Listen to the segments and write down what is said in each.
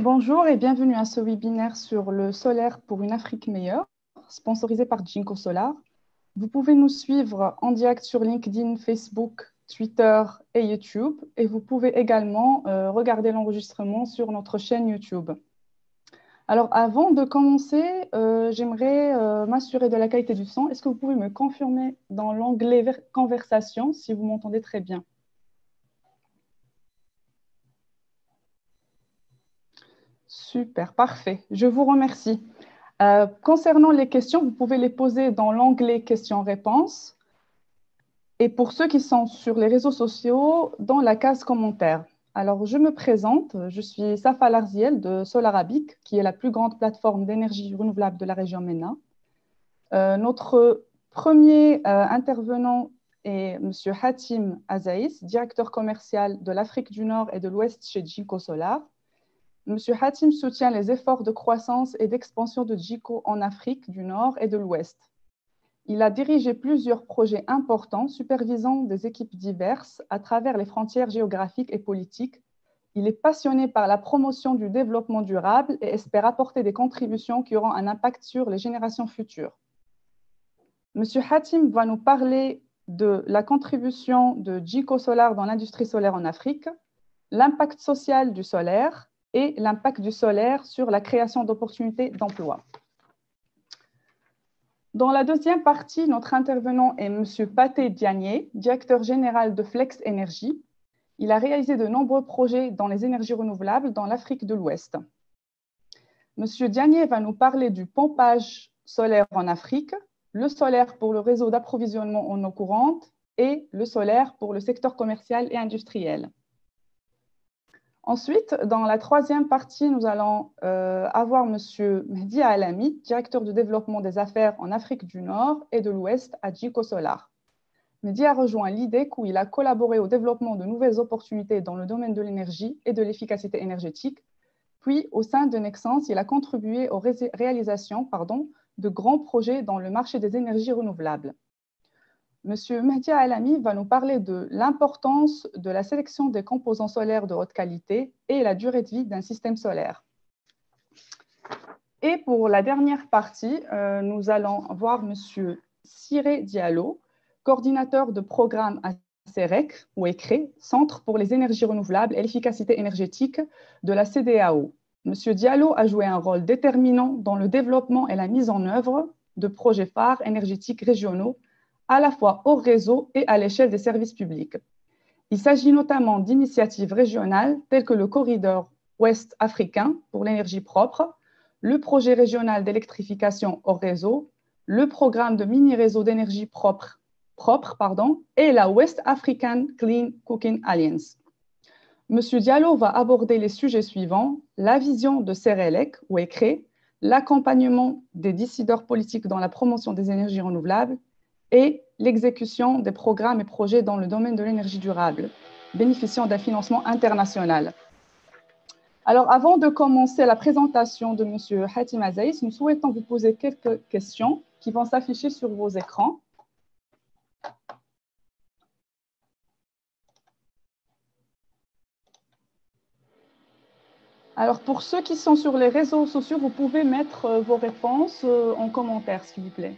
Bonjour et bienvenue à ce webinaire sur le solaire pour une Afrique meilleure, sponsorisé par Jinko Solar. Vous pouvez nous suivre en direct sur LinkedIn, Facebook, Twitter et YouTube. Et vous pouvez également regarder l'enregistrement sur notre chaîne YouTube. Alors, avant de commencer, j'aimerais m'assurer de la qualité du son. Est-ce que vous pouvez me confirmer dans l'onglet Conversation si vous m'entendez très bien? Super, parfait. Je vous remercie. Concernant les questions, vous pouvez les poser dans l'onglet questions-réponses et pour ceux qui sont sur les réseaux sociaux, dans la case commentaires. Alors, je me présente, je suis Safa Larziel de Solarabic, qui est la plus grande plateforme d'énergie renouvelable de la région MENA. Notre premier intervenant est M. Hatim Azaïs, directeur commercial de l'Afrique du Nord et de l'Ouest chez Jinko Solar. Monsieur Hatim soutient les efforts de croissance et d'expansion de JICO en Afrique du Nord et de l'Ouest. Il a dirigé plusieurs projets importants supervisant des équipes diverses à travers les frontières géographiques et politiques. Il est passionné par la promotion du développement durable et espère apporter des contributions qui auront un impact sur les générations futures. Monsieur Hatim va nous parler de la contribution de JICO Solar dans l'industrie solaire en Afrique, l'impact social du solaire, et l'impact du solaire sur la création d'opportunités d'emploi. Dans la deuxième partie, notre intervenant est M. Pathé Diagné, directeur général de Flex Energy. Il a réalisé de nombreux projets dans les énergies renouvelables dans l'Afrique de l'Ouest. M. Diagné va nous parler du pompage solaire en Afrique, le solaire pour le réseau d'approvisionnement en eau courante et le solaire pour le secteur commercial et industriel. Ensuite, dans la troisième partie, nous allons avoir M. Mehdi Alami, directeur du développement des affaires en Afrique du Nord et de l'Ouest à JICO Solar. Mehdi a rejoint l'IDEC où il a collaboré au développement de nouvelles opportunités dans le domaine de l'énergie et de l'efficacité énergétique. Puis, au sein de Nexans, il a contribué aux réalisations de grands projets dans le marché des énergies renouvelables. Monsieur Mehdi Alami va nous parler de l'importance de la sélection des composants solaires de haute qualité et la durée de vie d'un système solaire. Et pour la dernière partie, nous allons voir Monsieur Siré Diallo, coordinateur de programme à CEREC, ou ECRE, Centre pour les énergies renouvelables et l'efficacité énergétique de la CEDEAO. Monsieur Diallo a joué un rôle déterminant dans le développement et la mise en œuvre de projets phares énergétiques régionaux à la fois hors réseau et à l'échelle des services publics. Il s'agit notamment d'initiatives régionales telles que le corridor ouest africain pour l'énergie propre, le projet régional d'électrification hors réseau, le programme de mini-réseau d'énergie propre, et la West African Clean Cooking Alliance. Monsieur Diallo va aborder les sujets suivants: la vision de CERELEC ou ECRE, l'accompagnement des décideurs politiques dans la promotion des énergies renouvelables, et l'exécution des programmes et projets dans le domaine de l'énergie durable, bénéficiant d'un financement international. Alors, avant de commencer la présentation de M. Hatim Azaïs, nous souhaitons vous poser quelques questions qui vont s'afficher sur vos écrans. Alors, pour ceux qui sont sur les réseaux sociaux, vous pouvez mettre vos réponses en commentaire, s'il vous plaît.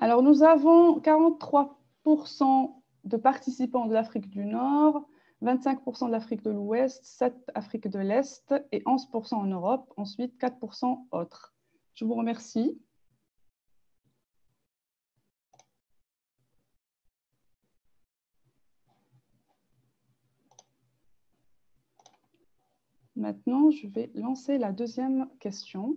Alors, nous avons 43% de participants de l'Afrique du Nord, 25% de l'Afrique de l'Ouest, 7% Afrique de l'Est et 11% en Europe. Ensuite, 4% autres. Je vous remercie. Maintenant, je vais lancer la deuxième question.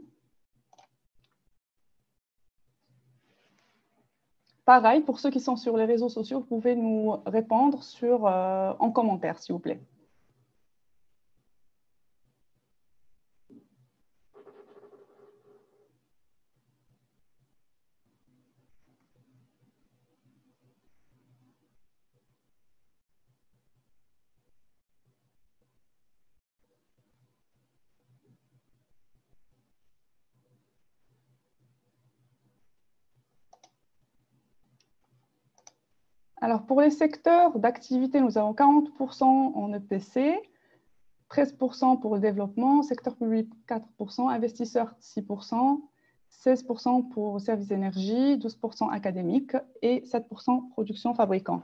Pareil, pour ceux qui sont sur les réseaux sociaux, vous pouvez nous répondre en commentaire, s'il vous plaît. Alors, pour les secteurs d'activité, nous avons 40% en EPC, 13% pour le développement, secteur public 4%, investisseurs 6%, 16% pour services énergie, 12% académique et 7% production fabricant.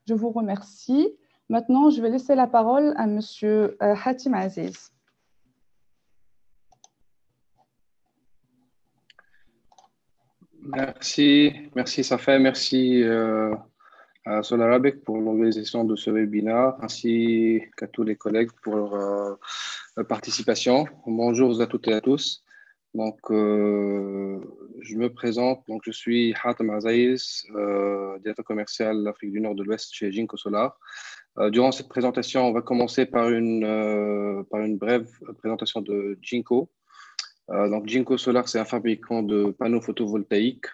Je vous remercie. Maintenant, je vais laisser la parole à M. Hatim Aziz. Merci Safa, merci à Solar Arabic pour l'organisation de ce webinaire, ainsi qu'à tous les collègues pour leur participation. Bonjour à toutes et à tous. Donc, je me présente. Donc, je suis Hatem Aziz, directeur commercial d'Afrique du Nord de l'Ouest chez Jinko Solar. Durant cette présentation, on va commencer par une brève présentation de Jinko. Donc, Jinko Solar, c'est un fabricant de panneaux photovoltaïques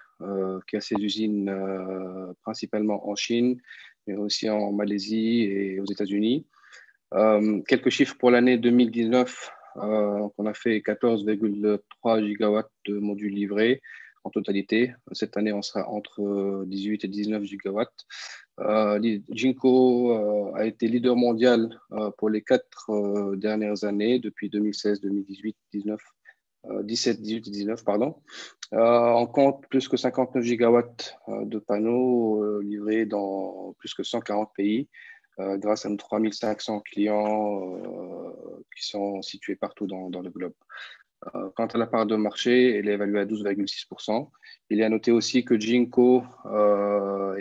qui a ses usines principalement en Chine, mais aussi en Malaisie et aux États-Unis. Quelques chiffres pour l'année 2019. On a fait 14,3 gigawatts de modules livrés en totalité. Cette année, on sera entre 18 et 19 gigawatts. Jinko a été leader mondial pour les 4 dernières années, depuis 2016, 2018, 19. 17, 18 et 19, pardon. On compte plus que 59 gigawatts de panneaux livrés dans plus que 140 pays grâce à nos 3500 clients qui sont situés partout dans le globe. Quant à la part de marché, elle est évaluée à 12,6%. Il est à noter aussi que Jinko a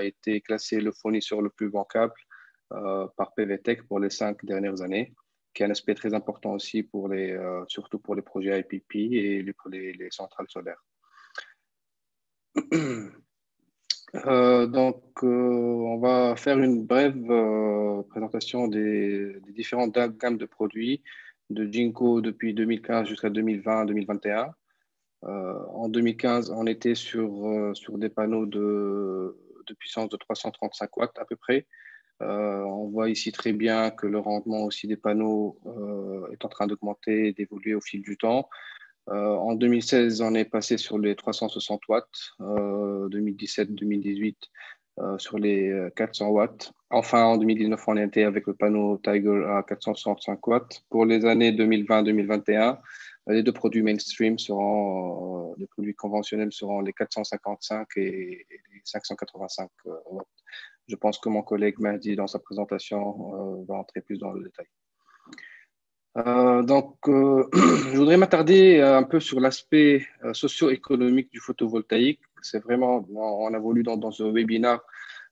été classé le fournisseur le plus bancable par PVTech pour les 5 dernières années, qui est un aspect très important aussi surtout pour les projets IPP et les centrales solaires. On va faire une brève présentation des différentes gammes de produits de Jinko depuis 2015 jusqu'à 2020-2021. En 2015, on était sur des panneaux de puissance de 335 watts à peu près. On voit ici très bien que le rendement aussi des panneaux est en train d'augmenter et d'évoluer au fil du temps. En 2016, on est passé sur les 360 watts, 2017-2018 sur les 400 watts. Enfin, en 2019, on était avec le panneau Tiger à 465 watts. Pour les années 2020-2021, les deux produits mainstream seront, les produits conventionnels seront les 455 et les 585 watts. Je pense que mon collègue Mahdi, dans sa présentation, va entrer plus dans le détail. Je voudrais m'attarder un peu sur l'aspect socio-économique du photovoltaïque. C'est vraiment, on a voulu dans ce webinaire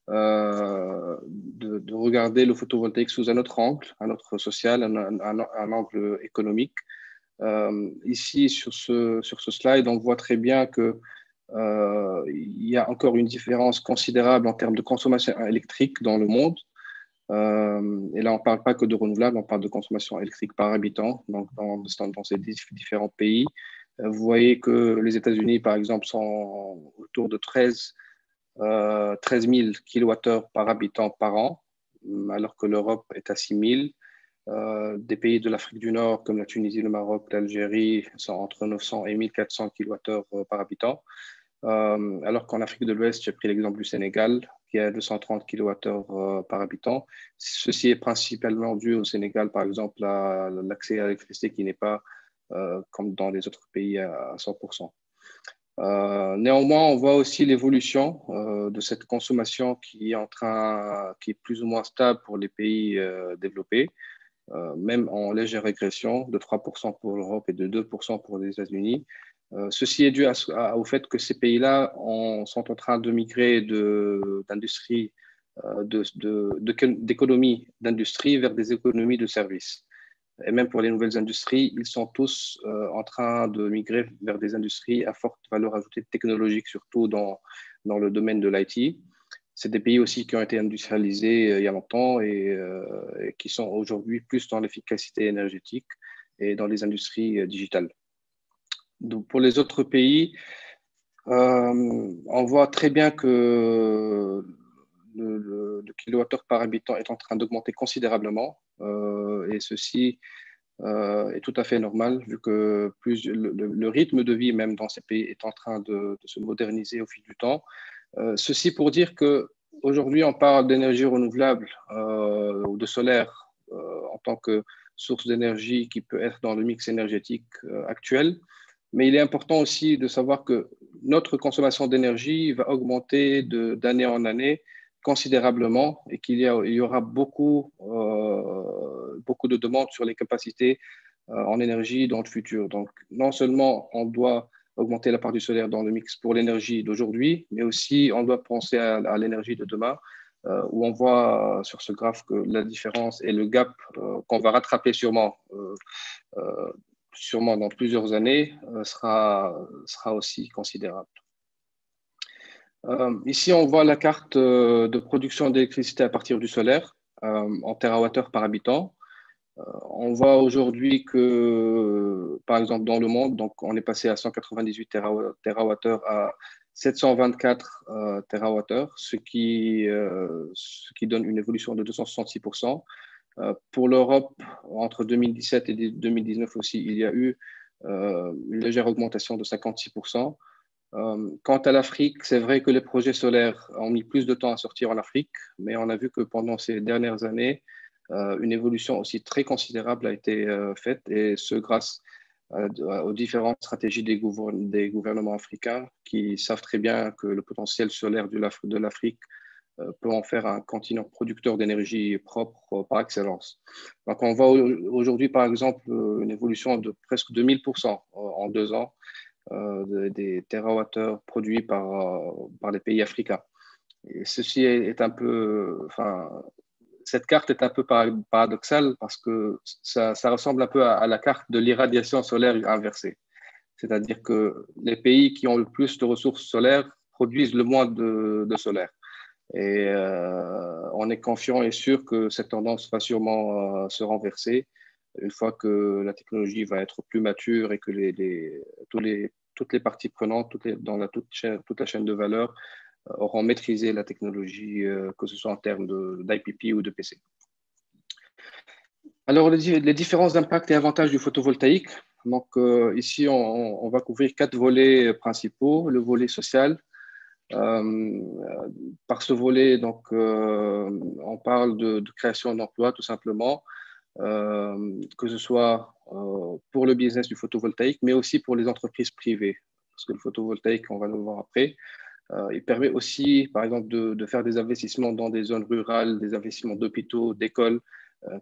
de regarder le photovoltaïque sous un autre angle, un autre social, un angle économique. Ici, sur ce slide, on voit très bien que il y a encore une différence considérable en termes de consommation électrique dans le monde. Et là, on ne parle pas que de renouvelables, on parle de consommation électrique par habitant, donc dans ces différents pays. Vous voyez que les États-Unis, par exemple, sont autour de 13 000 kWh par habitant par an, alors que l'Europe est à 6 000. Des pays de l'Afrique du Nord, comme la Tunisie, le Maroc, l'Algérie, sont entre 900 et 1400 kWh par habitant. Alors qu'en Afrique de l'Ouest, j'ai pris l'exemple du Sénégal, qui est à 230 kWh par habitant. Ceci est principalement dû au Sénégal, par exemple, à l'accès à l'électricité qui n'est pas comme dans les autres pays à 100%. Néanmoins, on voit aussi l'évolution de cette consommation qui est plus ou moins stable pour les pays développés, même en légère régression, de 3% pour l'Europe et de 2% pour les États-Unis. Ceci est dû au fait que ces pays-là sont en train de migrer d'industrie, d'économies d'industrie vers des économies de services. Et même pour les nouvelles industries, ils sont tous en train de migrer vers des industries à forte valeur ajoutée technologique, surtout dans le domaine de l'IT. C'est des pays aussi qui ont été industrialisés il y a longtemps et qui sont aujourd'hui plus dans l'efficacité énergétique et dans les industries digitales. Donc, pour les autres pays, on voit très bien que le kilowattheure par habitant est en train d'augmenter considérablement et ceci est tout à fait normal vu que le rythme de vie même dans ces pays est en train de se moderniser au fil du temps. Ceci pour dire que aujourd'hui, on parle d'énergie renouvelable ou de solaire en tant que source d'énergie qui peut être dans le mix énergétique actuel. Mais il est important aussi de savoir que notre consommation d'énergie va augmenter d'année en année considérablement et qu'il y aura beaucoup de demandes sur les capacités en énergie dans le futur. Donc, non seulement on doit augmenter la part du solaire dans le mix pour l'énergie d'aujourd'hui, mais aussi on doit penser à l'énergie de demain, où on voit sur ce graphe que la différence et le gap qu'on va rattraper sûrement dans plusieurs années sera aussi considérable. Ici, on voit la carte de production d'électricité à partir du solaire en térawattheure par habitant. On voit aujourd'hui que, par exemple, dans le monde, donc on est passé à 198 TWh à 724 TWh, ce qui donne une évolution de 266%. Pour l'Europe, entre 2017 et 2019 aussi, il y a eu une légère augmentation de 56%. Quant à l'Afrique, c'est vrai que les projets solaires ont mis plus de temps à sortir en Afrique, mais on a vu que pendant ces dernières années, une évolution aussi très considérable a été faite, et ce grâce aux différentes stratégies des gouvernements africains qui savent très bien que le potentiel solaire de l'Afrique peut en faire un continent producteur d'énergie propre par excellence. Donc on voit aujourd'hui par exemple une évolution de presque 2000% en 2 ans des térawattheures produits par les pays africains. Et ceci est un peu, enfin, cette carte est un peu paradoxale parce que ça ressemble un peu à la carte de l'irradiation solaire inversée. C'est-à-dire que les pays qui ont le plus de ressources solaires produisent le moins de solaire. Et on est confiant et sûr que cette tendance va sûrement se renverser une fois que la technologie va être plus mature et que toutes les parties prenantes, dans toute la chaîne de valeur, auront maîtrisé la technologie, que ce soit en termes d'IPP ou de PC. Alors, les différents impacts et avantages du photovoltaïque. Donc, ici, on va couvrir 4 volets principaux. Le volet social. Par ce volet, donc, on parle de création d'emplois, tout simplement, que ce soit pour le business du photovoltaïque, mais aussi pour les entreprises privées. Parce que le photovoltaïque, on va le voir après, il permet aussi, par exemple, de faire des investissements dans des zones rurales, des investissements d'hôpitaux, d'écoles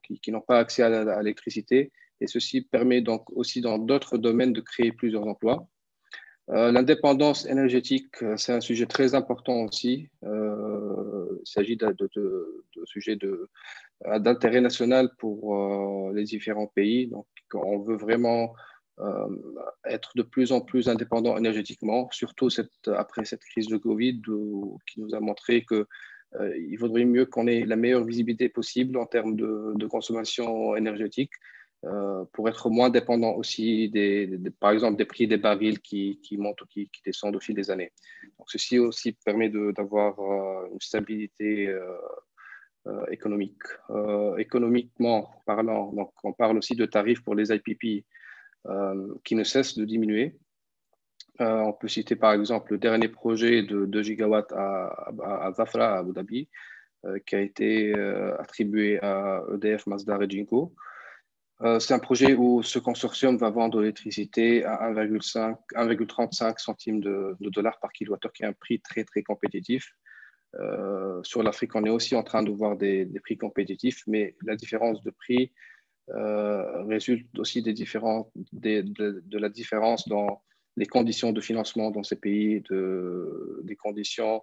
qui n'ont pas accès à l'électricité. Et ceci permet donc aussi dans d'autres domaines de créer plusieurs emplois. L'indépendance énergétique, c'est un sujet très important aussi. Il s'agit de sujets d'intérêt national pour les différents pays. Donc, on veut vraiment être de plus en plus indépendant énergétiquement, surtout après cette crise de Covid qui nous a montré qu'il vaudrait mieux qu'on ait la meilleure visibilité possible en termes de consommation énergétique pour être moins dépendant aussi, par exemple, des prix des barils qui montent ou qui descendent au fil des années. Donc, ceci aussi permet d'avoir une stabilité économique. Économiquement parlant, donc on parle aussi de tarifs pour les IPP qui ne cessent de diminuer. On peut citer par exemple le dernier projet de 2 gigawatts à Zafra, à Abu Dhabi, qui a été attribué à EDF, Masdar et Jinko. C'est un projet où ce consortium va vendre l'électricité à 1,35 centimes de dollars par kilowattheure, qui est un prix très, très compétitif. Sur l'Afrique, on est aussi en train de voir des prix compétitifs, mais la différence de prix résulte aussi de la différence dans les conditions de financement dans ces pays, des conditions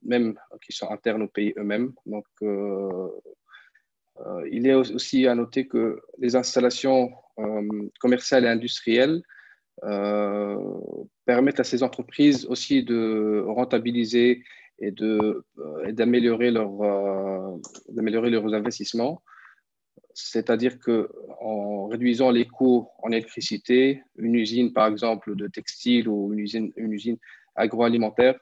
même qui sont internes aux pays eux-mêmes. Donc, il est aussi à noter que les installations commerciales et industrielles permettent à ces entreprises aussi de rentabiliser et d'améliorer leurs investissements. C'est-à-dire qu'en réduisant les coûts en électricité, une usine, par exemple, de textile ou une usine agroalimentaire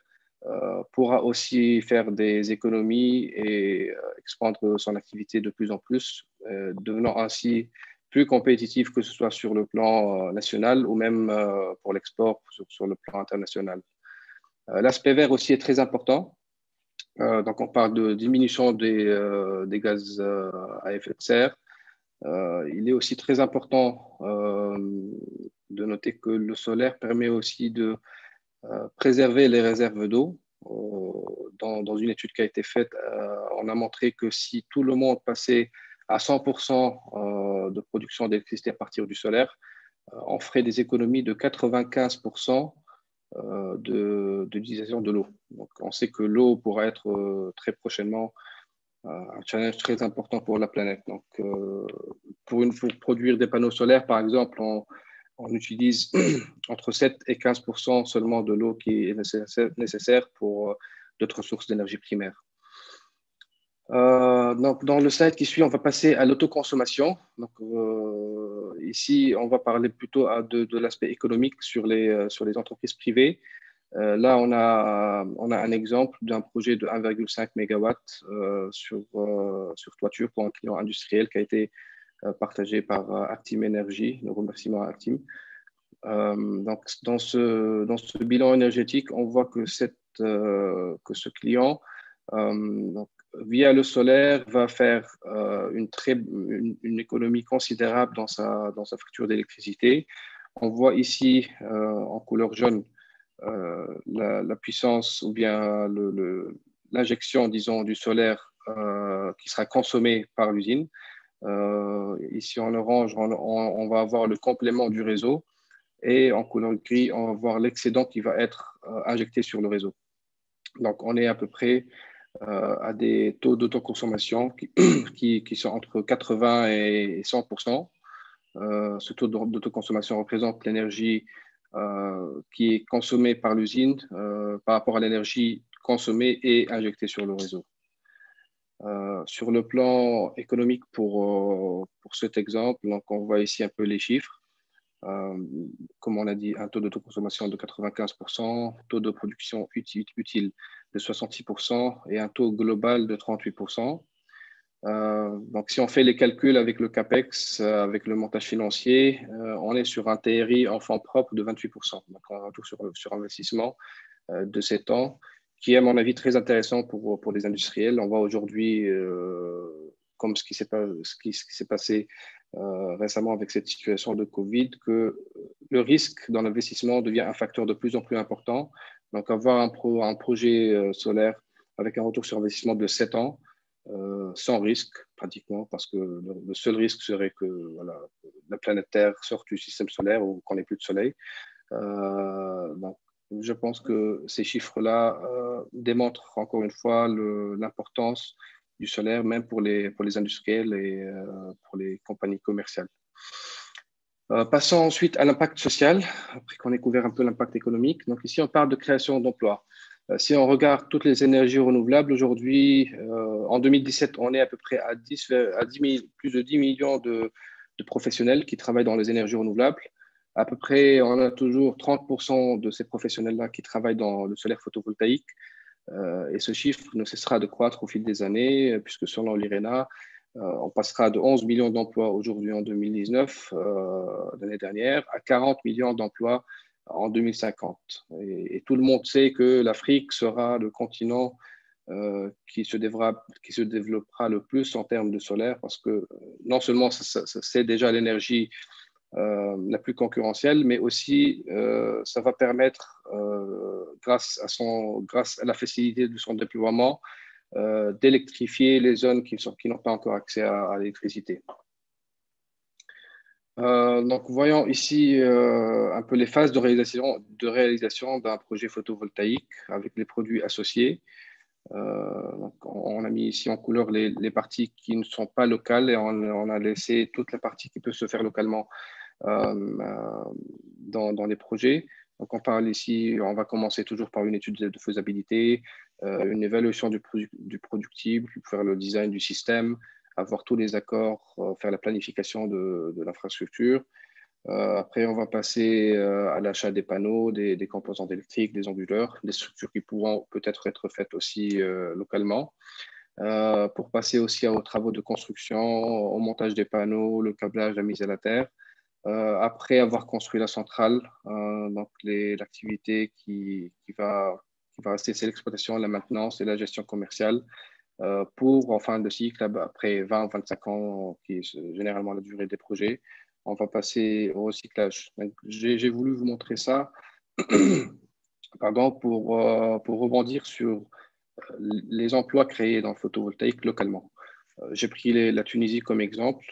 pourra aussi faire des économies et expandre son activité de plus en plus, devenant ainsi plus compétitif, que ce soit sur le plan national ou même pour l'export sur le plan international. L'aspect vert aussi est très important. Donc, on parle de diminution des gaz à effet de serre. Il est aussi très important de noter que le solaire permet aussi de préserver les réserves d'eau. Dans une étude qui a été faite, on a montré que si tout le monde passait à 100% de production d'électricité à partir du solaire, on ferait des économies de 95% d'utilisation de l'eau. Donc, on sait que l'eau pourra être très prochainement un challenge très important pour la planète. Donc, pour produire des panneaux solaires, par exemple, on utilise entre 7 et 15% seulement de l'eau qui est nécessaire pour d'autres sources d'énergie primaire. Donc, dans le slide qui suit, on va passer à l'autoconsommation. Donc, ici, on va parler plutôt de l'aspect économique sur les entreprises privées. Là, on a un exemple d'un projet de 1,5 MW sur toiture pour un client industriel qui a été partagé par Actim Energy. Nos remerciements à Actim. Donc, dans ce bilan énergétique, on voit que ce client, donc, via le solaire, va faire une économie considérable dans sa facture d'électricité. On voit ici, en couleur jaune, la puissance ou bien l'injection, disons, du solaire qui sera consommée par l'usine. Ici, en orange, on va avoir le complément du réseau. Et en couleur gris, on va voir l'excédent qui va être injecté sur le réseau. Donc, on est à peu près à des taux d'autoconsommation qui sont entre 80 et 100%. Ce taux d'autoconsommation représente l'énergie qui est consommée par l'usine par rapport à l'énergie consommée et injectée sur le réseau. Sur le plan économique pour cet exemple, donc on voit ici un peu les chiffres. Comme on a dit, un taux d'autoconsommation de 95%, taux de production utile de 66% et un taux global de 38%. Donc, si on fait les calculs avec le CAPEX, avec le montage financier, on est sur un TRI en fonds propres de 28%. Donc, un retour sur investissement de 7 ans, qui est, à mon avis, très intéressant pour les industriels. On voit aujourd'hui, comme ce qui s'est passé récemment avec cette situation de Covid, que le risque dans l'investissement devient un facteur de plus en plus important. Donc, avoir un projet solaire avec un retour sur investissement de 7 ans, sans risque pratiquement, parce que le seul risque serait que la planète Terre sorte du système solaire ou qu'on n'ait plus de soleil. Donc, je pense que ces chiffres-là démontrent encore une fois l'importance du solaire, même pour les industriels et pour les compagnies commerciales. Passons ensuite à l'impact social, après qu'on ait couvert un peu l'impact économique. Donc ici, on parle de création d'emplois. Si on regarde toutes les énergies renouvelables, aujourd'hui, en 2017, on est à peu près à plus de 10 millions de professionnels qui travaillent dans les énergies renouvelables. À peu près, on a toujours 30% de ces professionnels-là qui travaillent dans le solaire photovoltaïque. Et ce chiffre ne cessera de croître au fil des années, puisque selon l'IRENA, on passera de 11 millions d'emplois aujourd'hui en 2019, l'année dernière, à 40 millions d'emplois en 2050. Et tout le monde sait que l'Afrique sera le continent qui se développera le plus en termes de solaire, parce que non seulement c'est déjà l'énergie la plus concurrentielle, mais aussi ça va permettre, grâce à la facilité de son déploiement, d'électrifier les zones qui n'ont pas encore accès à l'électricité. Donc, voyons ici un peu les phases de réalisation d'un projet photovoltaïque avec les produits associés. Donc on a mis ici en couleur les parties qui ne sont pas locales et on a laissé toute la partie qui peut se faire localement dans les projets. Donc, on parle ici, on va commencer toujours par une étude de faisabilité, une évaluation du productible, faire le design du système, avoir tous les accords, faire la planification de l'infrastructure. Après, on va passer à l'achat des panneaux, des composants électriques, des onduleurs, des structures qui pourront peut-être être faites aussi localement. Pour passer aussi aux travaux de construction, au montage des panneaux, le câblage, la mise à la terre. Après avoir construit la centrale, donc l'activité qui va va rester, c'est l'exploitation, la maintenance et la gestion commerciale pour, en fin de cycle, après 20-25 ans, qui est généralement la durée des projets, on va passer au recyclage. J'ai voulu vous montrer ça pardon, pour rebondir sur les emplois créés dans le photovoltaïque localement. J'ai pris la Tunisie comme exemple.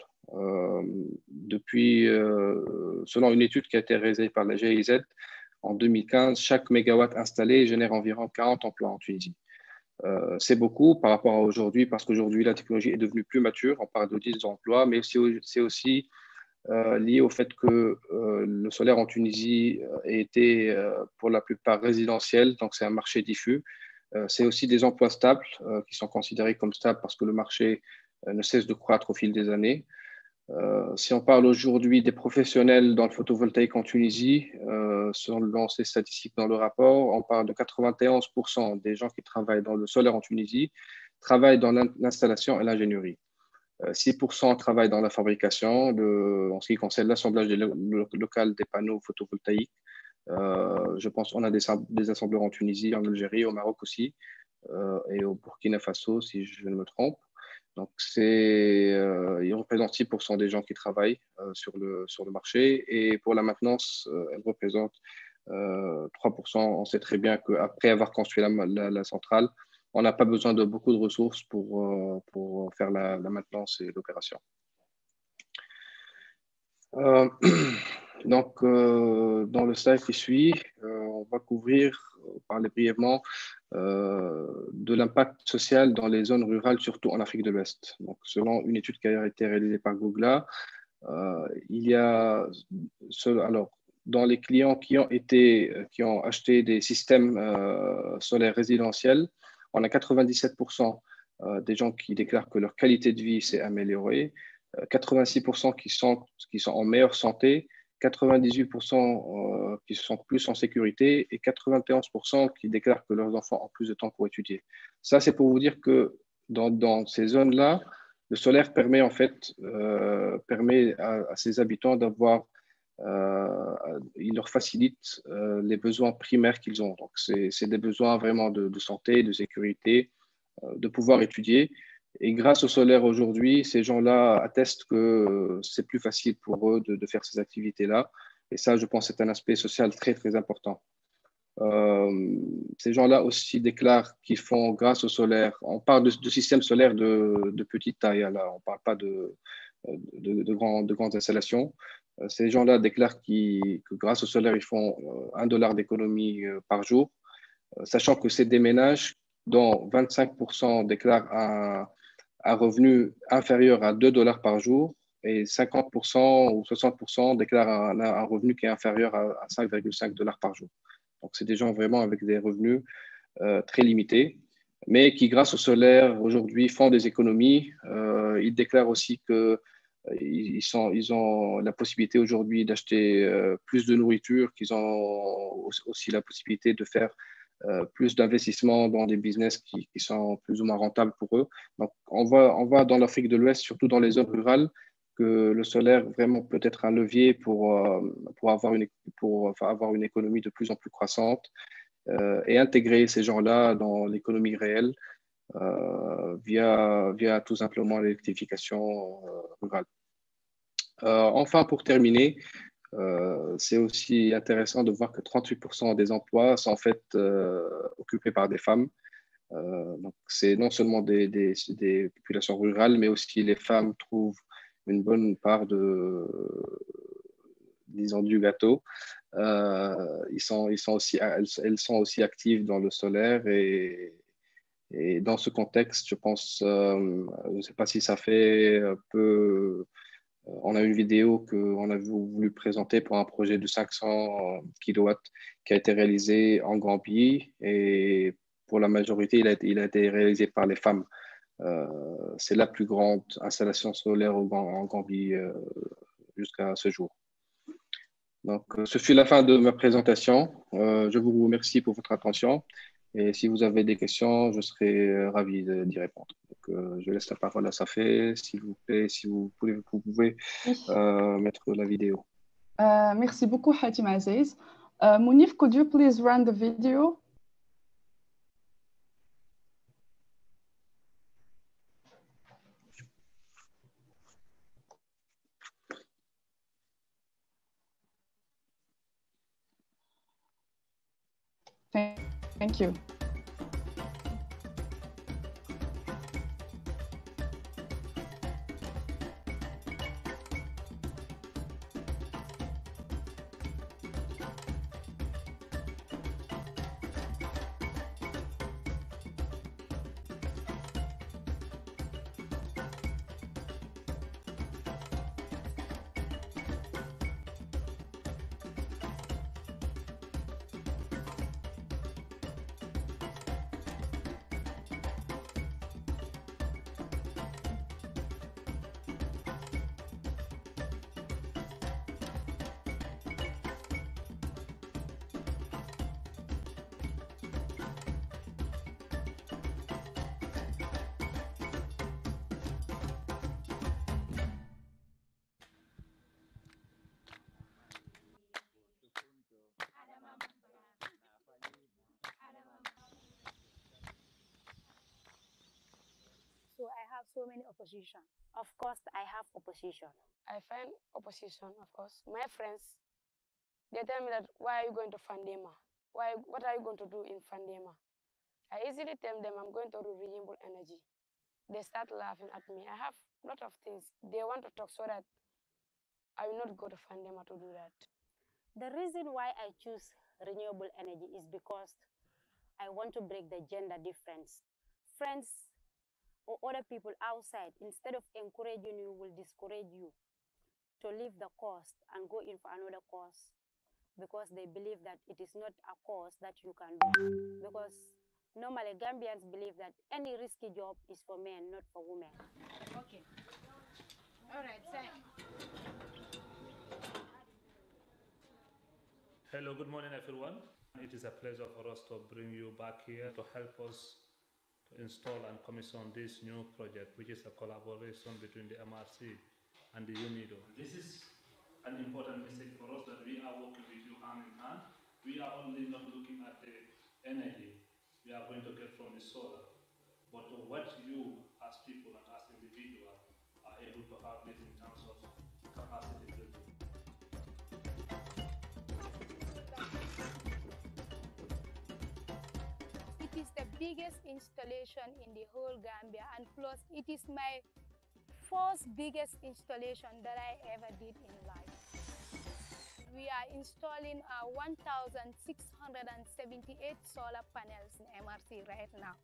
Selon une étude qui a été réalisée par la GIZ, en 2015, chaque mégawatt installé génère environ 40 emplois en Tunisie. C'est beaucoup par rapport à aujourd'hui, parce qu'aujourd'hui, la technologie est devenue plus mature. On parle de 10 emplois, mais c'est aussi lié au fait que le solaire en Tunisie était pour la plupart résidentiel, donc c'est un marché diffus. C'est aussi des emplois stables qui sont considérés comme stables parce que le marché ne cesse de croître au fil des années. Si on parle aujourd'hui des professionnels dans le photovoltaïque en Tunisie, selon ces statistiques dans le rapport, on parle de 91% des gens qui travaillent dans le solaire en Tunisie travaillent dans l'installation et l'ingénierie. 6% travaillent dans la fabrication, en ce qui concerne l'assemblage local des panneaux photovoltaïques. Je pense qu'on a des assembleurs en Tunisie, en Algérie, au Maroc aussi, et au Burkina Faso, si je ne me trompe. Donc, ils représentent 6% des gens qui travaillent sur le marché. Et pour la maintenance, elles représentent 3%. On sait très bien qu'après avoir construit la centrale, on n'a pas besoin de beaucoup de ressources pour faire la maintenance et l'opération. Donc, dans le slide qui suit, on va parler brièvement de l'impact social dans les zones rurales, surtout en Afrique de l'Ouest. Donc, selon une étude qui a été réalisée par Google, il y a, alors, dans les clients qui ont acheté des systèmes solaires résidentiels, on a 97% des gens qui déclarent que leur qualité de vie s'est améliorée, 86% qui sont en meilleure santé, 98% qui sont plus en sécurité et 91% qui déclarent que leurs enfants ont plus de temps pour étudier. Ça, c'est pour vous dire que dans ces zones-là, le solaire permet à ses habitants d'avoir, il leur facilite les besoins primaires qu'ils ont. Donc, c'est des besoins vraiment de santé, de sécurité, de pouvoir étudier. Et grâce au solaire aujourd'hui, ces gens-là attestent que c'est plus facile pour eux de faire ces activités-là. Et ça, je pense, c'est un aspect social très, très important. Ces gens-là aussi déclarent qu'ils font grâce au solaire. On parle de systèmes solaires de petite taille, là. On ne parle pas de grandes installations. Ces gens-là déclarent que grâce au solaire, ils font $1 d'économie par jour, sachant que c'est des ménages dont 25% déclarent un revenu inférieur à $2 par jour et 50% ou 60% déclarent un revenu qui est inférieur à $5,5 par jour. Donc, c'est des gens vraiment avec des revenus très limités, mais qui, grâce au solaire, aujourd'hui, font des économies. Ils déclarent aussi qu'ils ont la possibilité aujourd'hui d'acheter plus de nourriture, qu'ils ont aussi la possibilité de faire plus d'investissements dans des business qui sont plus ou moins rentables pour eux. Donc, on voit dans l'Afrique de l'Ouest, surtout dans les zones rurales, que le solaire vraiment peut être un levier pour avoir une économie de plus en plus croissante et intégrer ces gens-là dans l'économie réelle via tout simplement l'électrification rurale. Enfin, pour terminer, c'est aussi intéressant de voir que 38% des emplois sont en fait occupés par des femmes. Donc, c'est non seulement des populations rurales, mais aussi les femmes trouvent une bonne part disons, du gâteau. Elles sont aussi actives dans le solaire et dans ce contexte, je pense, je ne sais pas si ça fait un peu. On a une vidéo qu'on a voulu présenter pour un projet de 500 kilowatts qui a été réalisé en Gambie et pour la majorité, il a été réalisé par les femmes. C'est la plus grande installation solaire en Gambie jusqu'à ce jour. Donc, ce fut la fin de ma présentation. Je vous remercie pour votre attention. Et si vous avez des questions, je serai ravi d'y répondre. Donc, je laisse la parole à Safé, s'il vous plaît, si vous pouvez mettre la vidéo. Merci beaucoup, Hatim Aziz. Mounir, could you please run the video? Thank you. So I have so many opposition. Of course, I have opposition. I find opposition, of course. My friends, they tell me that, why are you going to Fandema? What are you going to do in Fandema? I easily tell them I'm going to do renewable energy. They start laughing at me. I have a lot of things. They want to talk so that I will not go to Fandema to do that. The reason why I choose renewable energy is because I want to break the gender difference. Friends or other people outside, instead of encouraging you, will discourage you to leave the course and go in for another course because they believe that it is not a course that you can do. Because normally Gambians believe that any risky job is for men, not for women. Okay. All right, thanks. Hello, good morning, everyone. It is a pleasure for us to bring you back here to help us to install and commission this new project, which is a collaboration between the MRC and the UNIDO. This is an important message for us that we are working with you hand in hand. We are only not looking at the energy we are going to get from the solar, but what you as people and as individuals are able to have this in terms of capacity building. It is the biggest installation in the whole Gambia, and plus it is my first biggest installation that I ever did in life. We are installing 1,678 solar panels in MRC right now.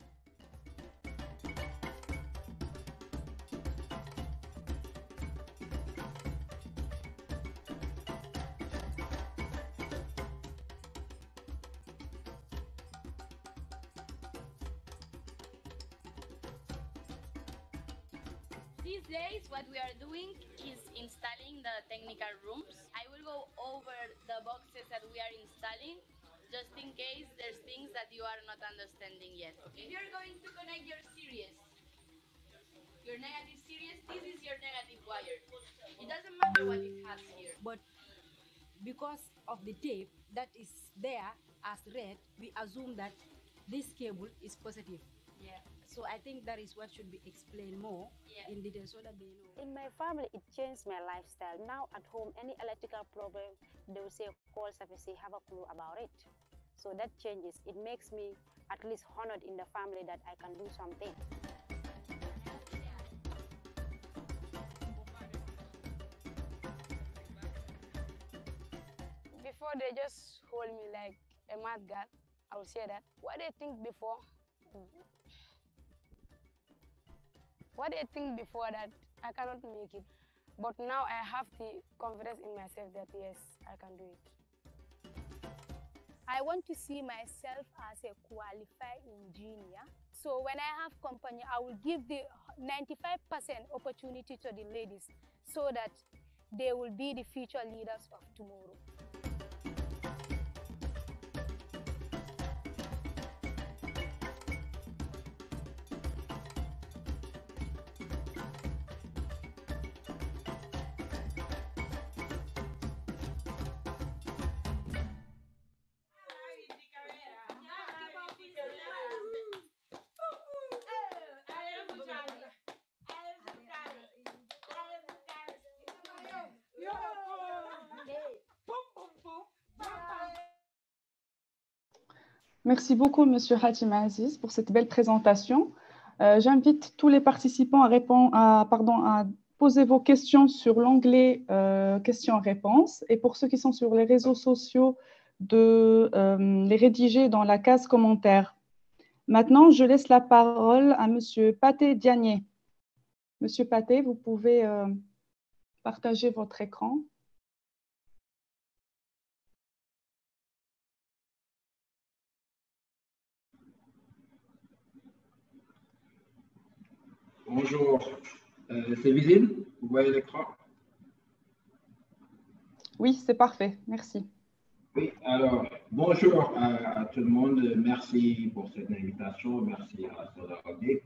These days, what we are doing is installing the technical rooms. I will go over the boxes that we are installing, just in case there's things that you are not understanding yet. If you're going to connect your series, your negative series, this is your negative wire. It doesn't matter what it has here. But because of the tape that is there as red, we assume that this cable is positive. Yeah. So I think that is what should be explained more in detail so that they know. In my family, it changed my lifestyle. Now at home, any electrical problem, they will say, call service, have a clue about it. So that changes. It makes me at least honored in the family that I can do something. Before they just hold me like a mad girl, I will say that. What they think before that I cannot make it. But now I have the confidence in myself that yes, I can do it. I want to see myself as a qualified engineer. So when I have company, I will give the 95% opportunity to the ladies so that they will be the future leaders of tomorrow. Merci beaucoup, Monsieur Hatim Aziz, pour cette belle présentation. J'invite tous les participants à poser vos questions sur l'onglet questions-réponses. Et pour ceux qui sont sur les réseaux sociaux, de les rédiger dans la case commentaires. Maintenant, je laisse la parole à Monsieur Pathé Diagné. Monsieur Pathé, vous pouvez partager votre écran. Bonjour, c'est visible? Vous voyez l'écran? Oui, c'est parfait, merci. Oui, alors, bonjour à tout le monde. Merci pour cette invitation. Merci à Solar Audit.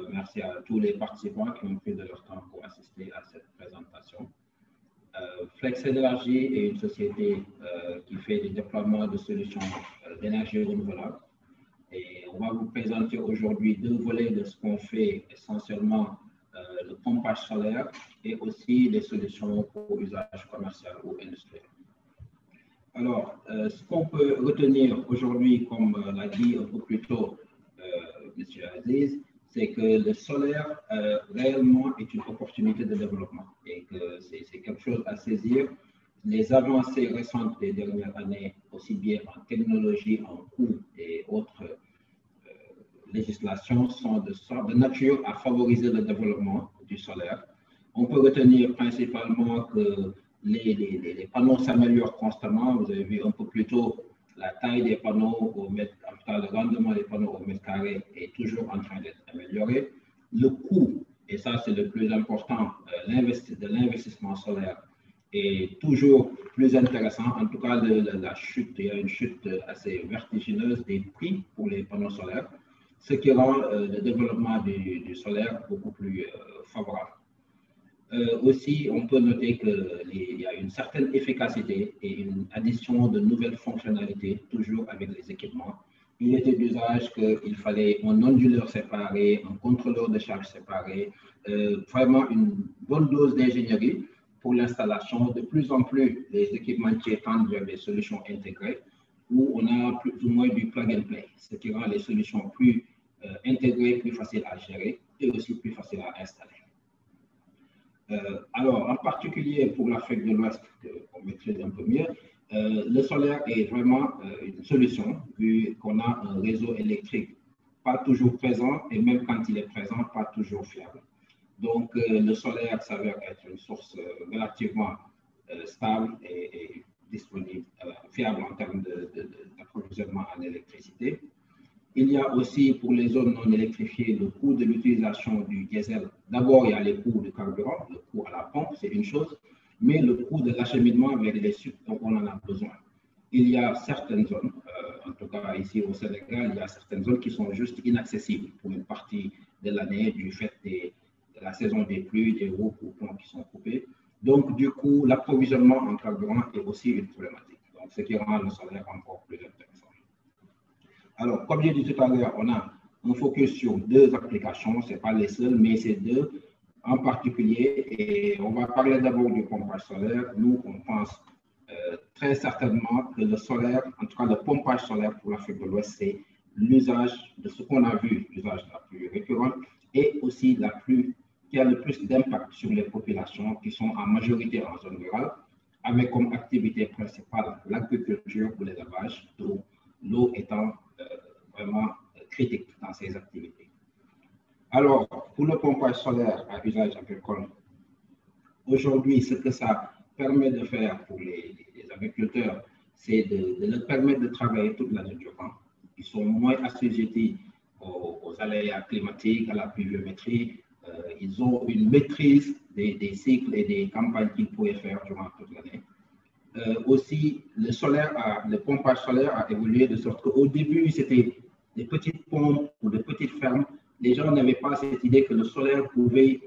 Merci à tous les participants qui ont pris de leur temps pour assister à cette présentation. Flex Energy est une société qui fait des déploiements de solutions d'énergie renouvelable. Et on va vous présenter aujourd'hui deux volets de ce qu'on fait, essentiellement le pompage solaire et aussi des solutions pour usage commercial ou industriel. Alors, ce qu'on peut retenir aujourd'hui, comme l'a dit un peu plus tôt M. Aziz, c'est que le solaire réellement est une opportunité de développement et que c'est quelque chose à saisir. Les avancées récentes des dernières années, aussi bien en technologie, en coûts et autres législations, sont de nature à favoriser le développement du solaire. On peut retenir principalement que les panneaux s'améliorent constamment. Vous avez vu un peu plus tôt la taille des panneaux au mètre, en tout cas le rendement des panneaux au mètre carré est toujours en train d'être amélioré. Le coût, et ça c'est le plus important, de l'investissement solaire est toujours plus intéressant. En tout cas, la chute, il y a une chute assez vertigineuse des prix pour les panneaux solaires, ce qui rend le développement du solaire beaucoup plus favorable. Aussi, on peut noter qu'il y a une certaine efficacité et une addition de nouvelles fonctionnalités, toujours avec les équipements. Il était d'usage qu'il fallait un onduleur séparé, un contrôleur de charge séparé, vraiment une bonne dose d'ingénierie pour l'installation. De plus en plus, les équipementiers tendent vers des solutions intégrées où on a plus ou moins du plug and play, ce qui rend les solutions plus intégrées, plus faciles à gérer et aussi plus faciles à installer. Alors, en particulier pour l'Afrique de l'Ouest, qu'on maîtrise un peu mieux, le solaire est vraiment une solution, vu qu'on a un réseau électrique pas toujours présent, et même quand il est présent, pas toujours fiable. Donc, le solaire s'avère être une source relativement stable et disponible, fiable en termes d'approvisionnement en électricité. Il y a aussi, pour les zones non électrifiées, le coût de l'utilisation du diesel. D'abord, il y a les coûts de carburant, le coût à la pompe, c'est une chose, mais le coût de l'acheminement avec les sucres dont on en a besoin. Il y a certaines zones, en tout cas ici au Sénégal, il y a certaines zones qui sont juste inaccessibles pour une partie de l'année du fait de la saison des pluies, des routes ou ponts qui sont coupés. Donc, du coup, l'approvisionnement en carburant est aussi une problématique. Donc, ce qui rend le solaire encore plus intéressant. Alors, comme j'ai dit tout à l'heure, on a un focus sur deux applications, ce n'est pas les seules, mais c'est deux en particulier. Et on va parler d'abord du pompage solaire. Nous, on pense très certainement que le solaire, en tout cas le pompage solaire pour l'Afrique de l'Ouest, c'est l'usage de ce qu'on a vu, l'usage la plus récurrente et aussi qui a le plus d'impact sur les populations qui sont en majorité en zone rurale, avec comme activité principale l'agriculture ou l'élevage, l'eau étant vraiment critique dans ces activités. Alors, pour le pompage solaire à usage agricole, aujourd'hui, ce que ça permet de faire pour les agriculteurs, c'est de leur permettre de travailler toute l'année durant. Ils sont moins assujettis aux aléas climatiques, à la pluviométrie. Ils ont une maîtrise des cycles et des campagnes qu'ils pourraient faire durant toute l'année. Aussi, le pompage solaire a évolué de sorte qu'au début, c'était des petites pompes ou des petites fermes. Les gens n'avaient pas cette idée que le solaire pouvait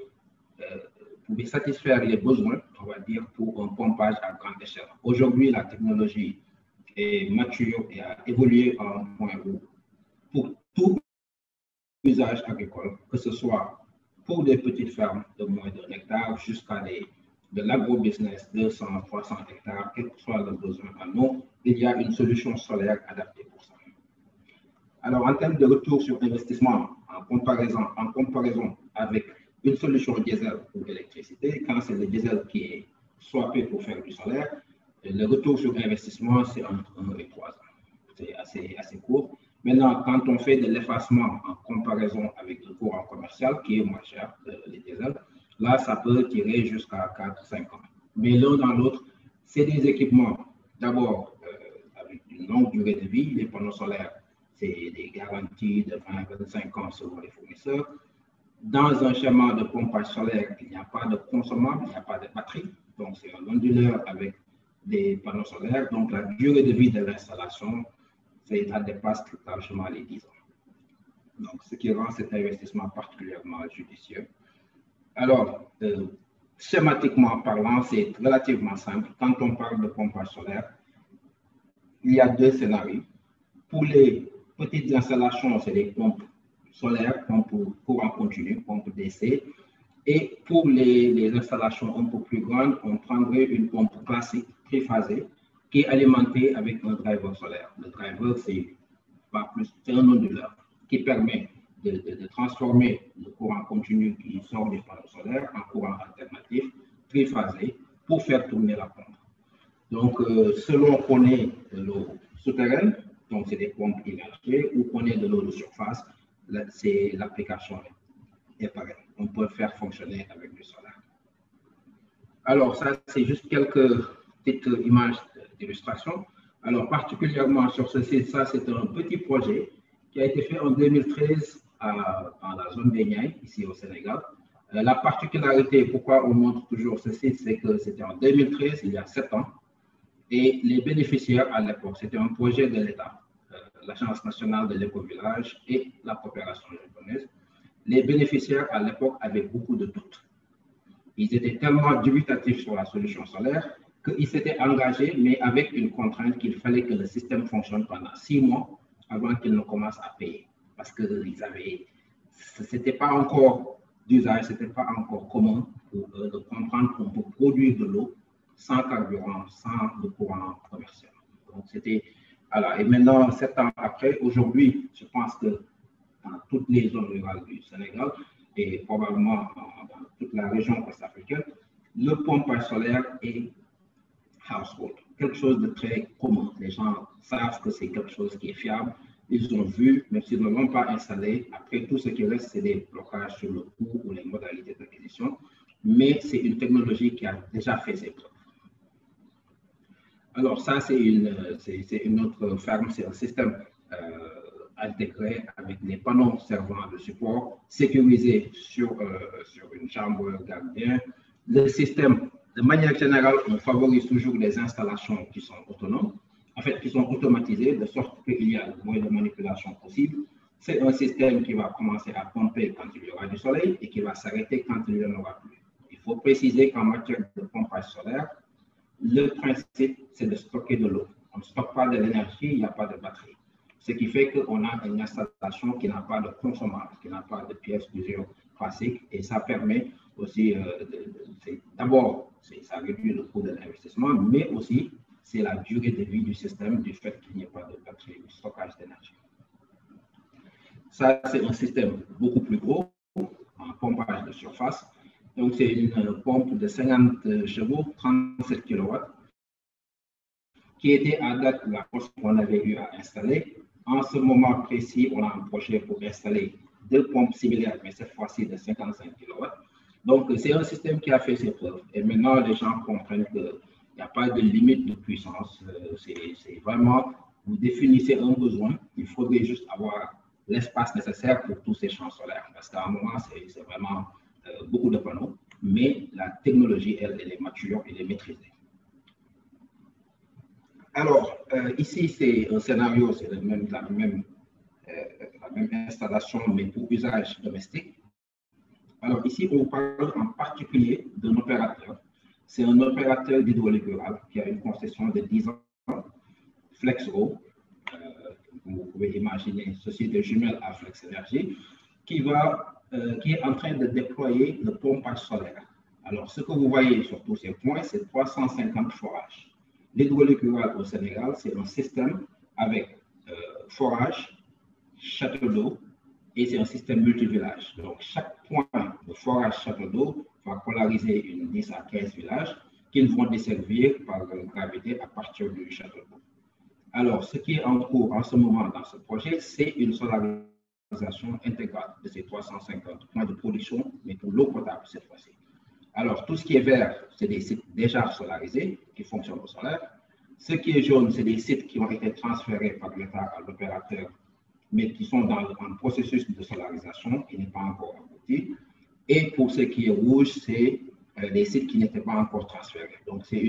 satisfaire les besoins, on va dire, pour un pompage à grande échelle. Aujourd'hui, la technologie est mature et a évolué à un point où, pour tout usage agricole, que ce soit pour des petites fermes de moins d'un hectare jusqu'à de l'agro-business, 200, 300 hectares, quel que soit le besoin en eau, il y a une solution solaire adaptée pour ça. Alors, en termes de retour sur investissement, en comparaison avec une solution diesel pour l'électricité, quand c'est le diesel qui est swappé pour faire du solaire, le retour sur investissement, c'est entre 1 et 3 ans. C'est assez court. Maintenant, quand on fait de l'effacement en comparaison avec le courant commercial, qui est moins cher que les diesels, là, ça peut tirer jusqu'à 4-5 ans. Mais l'un dans l'autre, c'est des équipements, d'abord, avec une longue durée de vie. Les panneaux solaires, c'est des garanties de 20-25 ans selon les fournisseurs. Dans un schéma de pompage solaire, il n'y a pas de consommable, il n'y a pas de batterie. Donc, c'est un onduleur avec des panneaux solaires. Donc, la durée de vie de l'installation, ça dépasse largement les 10 ans. Donc, ce qui rend cet investissement particulièrement judicieux. Alors, schématiquement parlant, c'est relativement simple. Quand on parle de pompage solaire, il y a deux scénarios. Pour les petites installations, c'est des pompes solaires, pompes courant continu, pompes DC. Et pour les installations un peu plus grandes, on prendrait une pompe classique, triphasée, qui est alimentée avec un driver solaire. Le driver, c'est un onduleur qui permet de transformer le courant continu qui sort du panneau solaire en courant alternatif, triphasé, pour faire tourner la pompe. Donc, selon qu'on ait de l'eau souterraine, donc c'est des pompes immergées, ou qu'on ait de l'eau de surface, c'est l'application est pareille. On peut faire fonctionner avec du solaire. Alors, ça, c'est juste quelques petites images d'illustration. Alors, particulièrement sur ce site, ça, c'est un petit projet qui a été fait en 2013 dans la zone des Niayes, ici au Sénégal. La particularité, pourquoi on montre toujours ce site, c'est que c'était en 2013, il y a 7 ans, et les bénéficiaires à l'époque, c'était un projet de l'État, l'Agence nationale de l'éco-village et la coopération japonaise. Les bénéficiaires à l'époque avaient beaucoup de doutes. Ils étaient tellement dubitatifs sur la solution solaire qu'ils s'étaient engagés, mais avec une contrainte qu'il fallait que le système fonctionne pendant 6 mois avant qu'ils ne commencent à payer. Parce que ce n'était pas encore d'usage, ce n'était pas encore commun pour eux de comprendre qu'on peut produire de l'eau sans carburant, sans le courant commercial. Donc, c'était. Alors, et maintenant, 7 ans après, aujourd'hui, je pense que dans toutes les zones rurales du Sénégal et probablement dans toute la région ouest-africaine, le pompage solaire est household, quelque chose de très commun. Les gens savent que c'est quelque chose qui est fiable. Ils ont vu, même s'ils ne l'ont pas installé. Après, tout ce qui reste, c'est des blocages sur le coût ou les modalités d'acquisition. Mais c'est une technologie qui a déjà fait ses preuves. Alors, ça, c'est une autre ferme, c'est un système intégré avec des panneaux servant de support, sécurisé sur une chambre gardien. Le système, de manière générale, on favorise toujours les installations qui sont autonomes, en fait, qui sont automatisées, de sorte qu'il y a le moins de manipulation possible. C'est un système qui va commencer à pomper quand il y aura du soleil et qui va s'arrêter quand il n'y en aura plus. Il faut préciser qu'en matière de pompage solaire, le principe, c'est de stocker de l'eau. On ne stocke pas de l'énergie, il n'y a pas de batterie. Ce qui fait qu'on a une installation qui n'a pas de consommable, qui n'a pas de pièces d'usure classiques. Et ça permet aussi, d'abord, ça réduit le coût de l'investissement, mais aussi, c'est la durée de vie du système du fait qu'il n'y ait pas de batterie, de stockage d'énergie. Ça, c'est un système beaucoup plus gros, en pompage de surface. Donc, c'est une pompe de 50 chevaux, 37 kW, qui était à date la poste qu'on avait eu à installer. En ce moment précis, on a un projet pour installer 2 pompes similaires, mais cette fois-ci de 55 kW. Donc, c'est un système qui a fait ses preuves. Et maintenant, les gens comprennent qu'il n'y a pas de limite de puissance. C'est vraiment, vous définissez un besoin, il faudrait juste avoir l'espace nécessaire pour tous ces champs solaires. Parce qu'à un moment, c'est vraiment beaucoup de panneaux, mais la technologie, elle est mature, elle est maîtrisée. Alors, ici, c'est un scénario, c'est la même installation, mais pour usage domestique. Alors, ici, on parle en particulier d'un opérateur. C'est un opérateur d'hydraulique rurale qui a une concession de 10 ans, Flexo. Vous pouvez imaginer, société jumelle à Flex Energy, qui est en train de déployer le pompage solaire. Alors, ce que vous voyez sur tous ces points, c'est 350 forages. L'hydraulique rurale au Sénégal, c'est un système avec forage, château d'eau et c'est un système multivillage. Donc, chaque point de forage château d'eau va polariser une 10 à 15 villages qu'ils vont desservir par gravité à partir du château d'eau. Alors, ce qui est en cours en ce moment dans ce projet, c'est une solarisation intégrale de ces 350 points de production, mais pour l'eau potable cette fois-ci. Alors, tout ce qui est vert, c'est des sites déjà solarisés qui fonctionnent au solaire. Ce qui est jaune, c'est des sites qui ont été transférés par l'État à l'opérateur, mais qui sont dans un processus de solarisation qui n'est pas encore abouti. Et pour ce qui est rouge, c'est des sites qui n'étaient pas encore transférés. Donc, c'est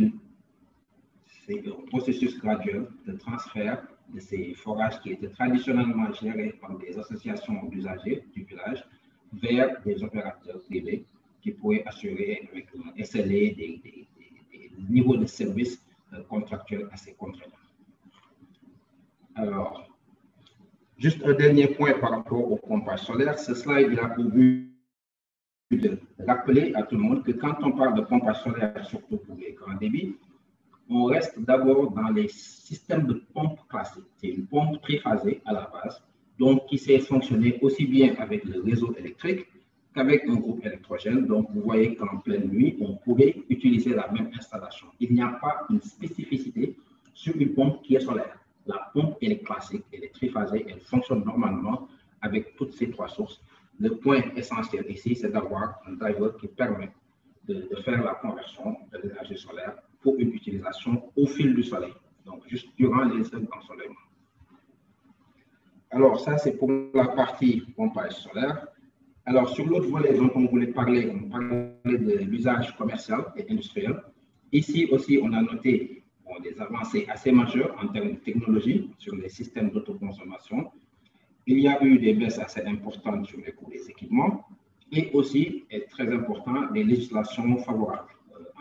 un processus graduel de transfert de ces forages qui étaient traditionnellement gérés par des associations d'usagers du village vers des opérateurs privés qui pourraient assurer avec un SLA des niveaux de service contractuels assez contraignants. Alors, juste un dernier point par rapport au pompage solaire. Ce slide il a pour but de rappeler à tout le monde que quand on parle de pompage solaire, surtout pour les grands débits, on reste d'abord dans les systèmes de pompe classiques. C'est une pompe triphasée à la base, donc qui sait fonctionner aussi bien avec le réseau électrique qu'avec un groupe électrogène. Donc, vous voyez qu'en pleine nuit, on pourrait utiliser la même installation. Il n'y a pas une spécificité sur une pompe qui est solaire. La pompe, elle est classique, elle est triphasée, elle fonctionne normalement avec toutes ces trois sources. Le point essentiel ici, c'est d'avoir un driver qui permet de faire la conversion de l'énergie solaire pour une utilisation au fil du soleil, donc juste durant les heures d'ensoleillement. Alors, ça, c'est pour la partie pompage solaire. Alors, sur l'autre volet dont on voulait parler, on parlait de l'usage commercial et industriel. Ici aussi, on a noté des avancées assez majeures en termes de technologie sur les systèmes d'autoconsommation. Il y a eu des baisses assez importantes sur les coûts des équipements et aussi, et très important, des législations favorables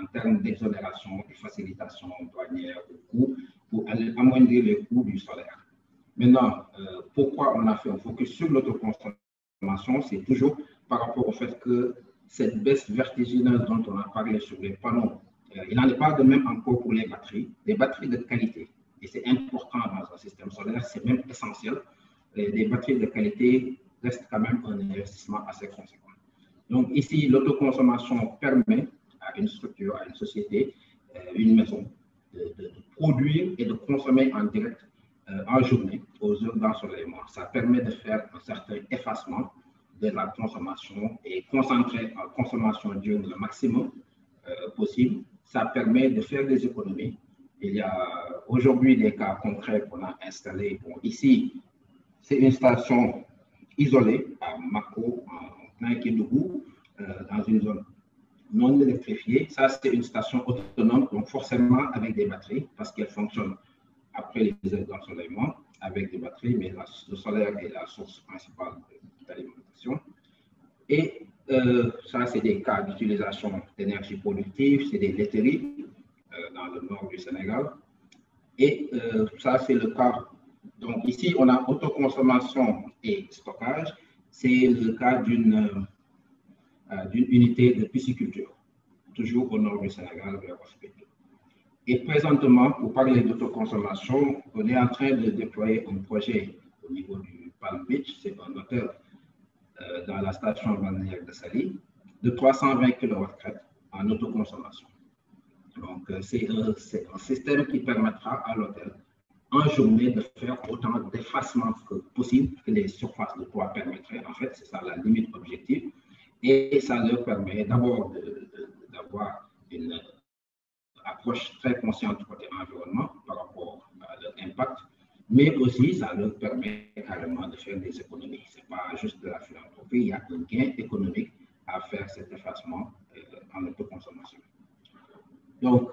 en termes d'exonération et facilitation douanière de coûts pour amoindrir les coûts du solaire. Maintenant, pourquoi on a fait un focus sur l'autoconsommation? C'est toujours par rapport au fait que cette baisse vertigineuse dont on a parlé sur les panneaux, il n'en est pas de même encore pour les batteries de qualité. Et c'est important dans un système solaire, c'est même essentiel. Les batteries de qualité restent quand même un investissement assez conséquent. Donc ici, l'autoconsommation permet à une structure, à une société, une maison, de produire et de consommer en direct en journée aux heures d'ensoleillement. Ça permet de faire un certain effacement de la consommation et concentrer en consommation diurne le maximum possible. Ça permet de faire des économies. Il y a aujourd'hui des cas concrets qu'on a installés. Bon, ici, c'est une station isolée à Mako, en plein Kédougou, dans une zone non électrifiée. Ça, c'est une station autonome, donc forcément avec des batteries, parce qu'elle fonctionne après les heures d'ensoleillement avec des batteries, mais le solaire est la source principale d'alimentation. Et ça, c'est des cas d'utilisation d'énergie productive, c'est des laiteries dans le nord du Sénégal. Et ça, c'est le cas. Donc ici, on a autoconsommation et stockage. C'est le cas d'une unité de pisciculture, toujours au nord du Sénégal, vers Ospéto. Et présentement, pour parler d'autoconsommation, on est en train de déployer un projet au niveau du Palm Beach, c'est un hôtel dans la station balnéaire de Saly, de 320 kW en autoconsommation. Donc, c'est un système qui permettra à l'hôtel, en journée, de faire autant d'effacement que possible que les surfaces de toit permettraient. En fait, c'est ça la limite objective. Et ça leur permet d'abord d'avoir une approche très consciente du côté environnement par rapport à leur impact, mais aussi ça leur permet carrément de faire des économies. Ce n'est pas juste de la philanthropie, il y a un gain économique à faire cet effacement en autoconsommation. Donc,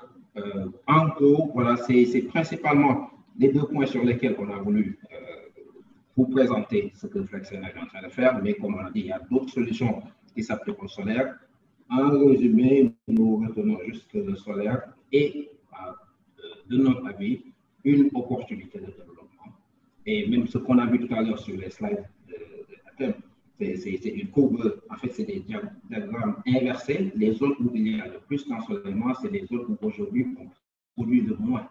en gros, voilà, c'est principalement les deux points sur lesquels on a voulu vous présenter ce que FlexEnergy est en train de faire, mais comme on a dit, il y a d'autres solutions qui s'appliquent au solaire. En résumé, nous retenons juste que le solaire est, de notre avis, une opportunité de développement. Et même ce qu'on a vu tout à l'heure sur les slides de c'est une courbe, en fait, c'est des diagrammes inversés. Les zones où il y a le plus d'ensoleillement, c'est les zones où aujourd'hui on produit le moins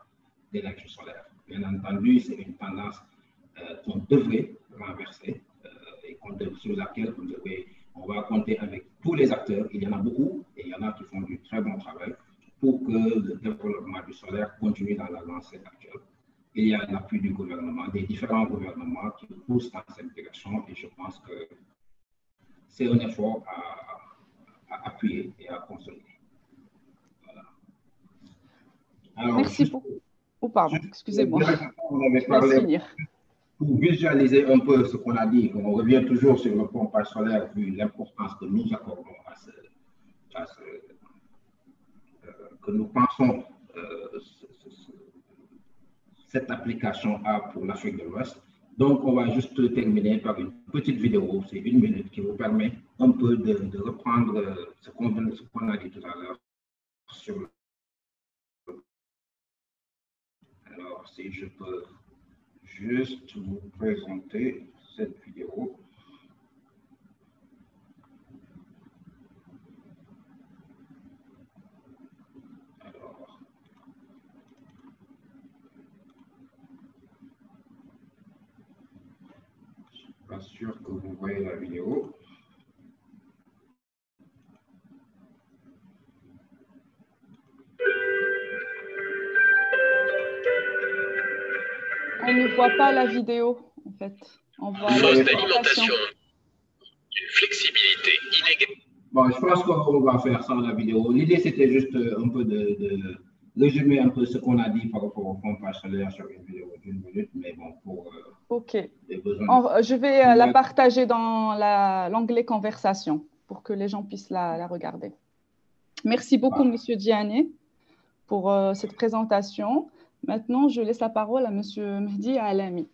d'énergie solaire. Bien entendu, c'est une tendance qu'on devrait renversée et sur laquelle on va compter avec tous les acteurs. Il y en a beaucoup et il y en a qui font du très bon travail pour que le développement du solaire continue dans la lancée actuelle. Il y a l'appui du gouvernement, des différents gouvernements qui poussent dans cette direction et je pense que c'est un effort à appuyer et à consolider. Voilà. Alors, merci beaucoup. Oh, pardon, excusez-moi. On avait parlé pour visualiser un peu ce qu'on a dit, on revient toujours sur le pompage solaire vu l'importance que nous accordons que nous pensons cette application a pour l'Afrique de l'Ouest. Donc, on va juste terminer par une petite vidéo, c'est 1 minute, qui vous permet un peu de reprendre ce qu'on a dit tout à l'heure sur le... Alors, si je peux juste vous présenter cette vidéo. Alors, je ne suis pas sûr que vous voyez la vidéo. On ne voit pas la vidéo, en fait. On voit d'alimentation, une flexibilité inégale. Bon, je pense qu'on va faire sans la vidéo. L'idée, c'était juste un peu de résumer un peu ce qu'on a dit par rapport au pompage solaire sur une vidéo d'1 minute, mais bon, pour les besoins. Je vais la partager dans l'onglet conversation pour que les gens puissent la regarder. Merci beaucoup, Monsieur Diané, pour cette présentation. Maintenant, je laisse la parole à Monsieur Mehdi Alami.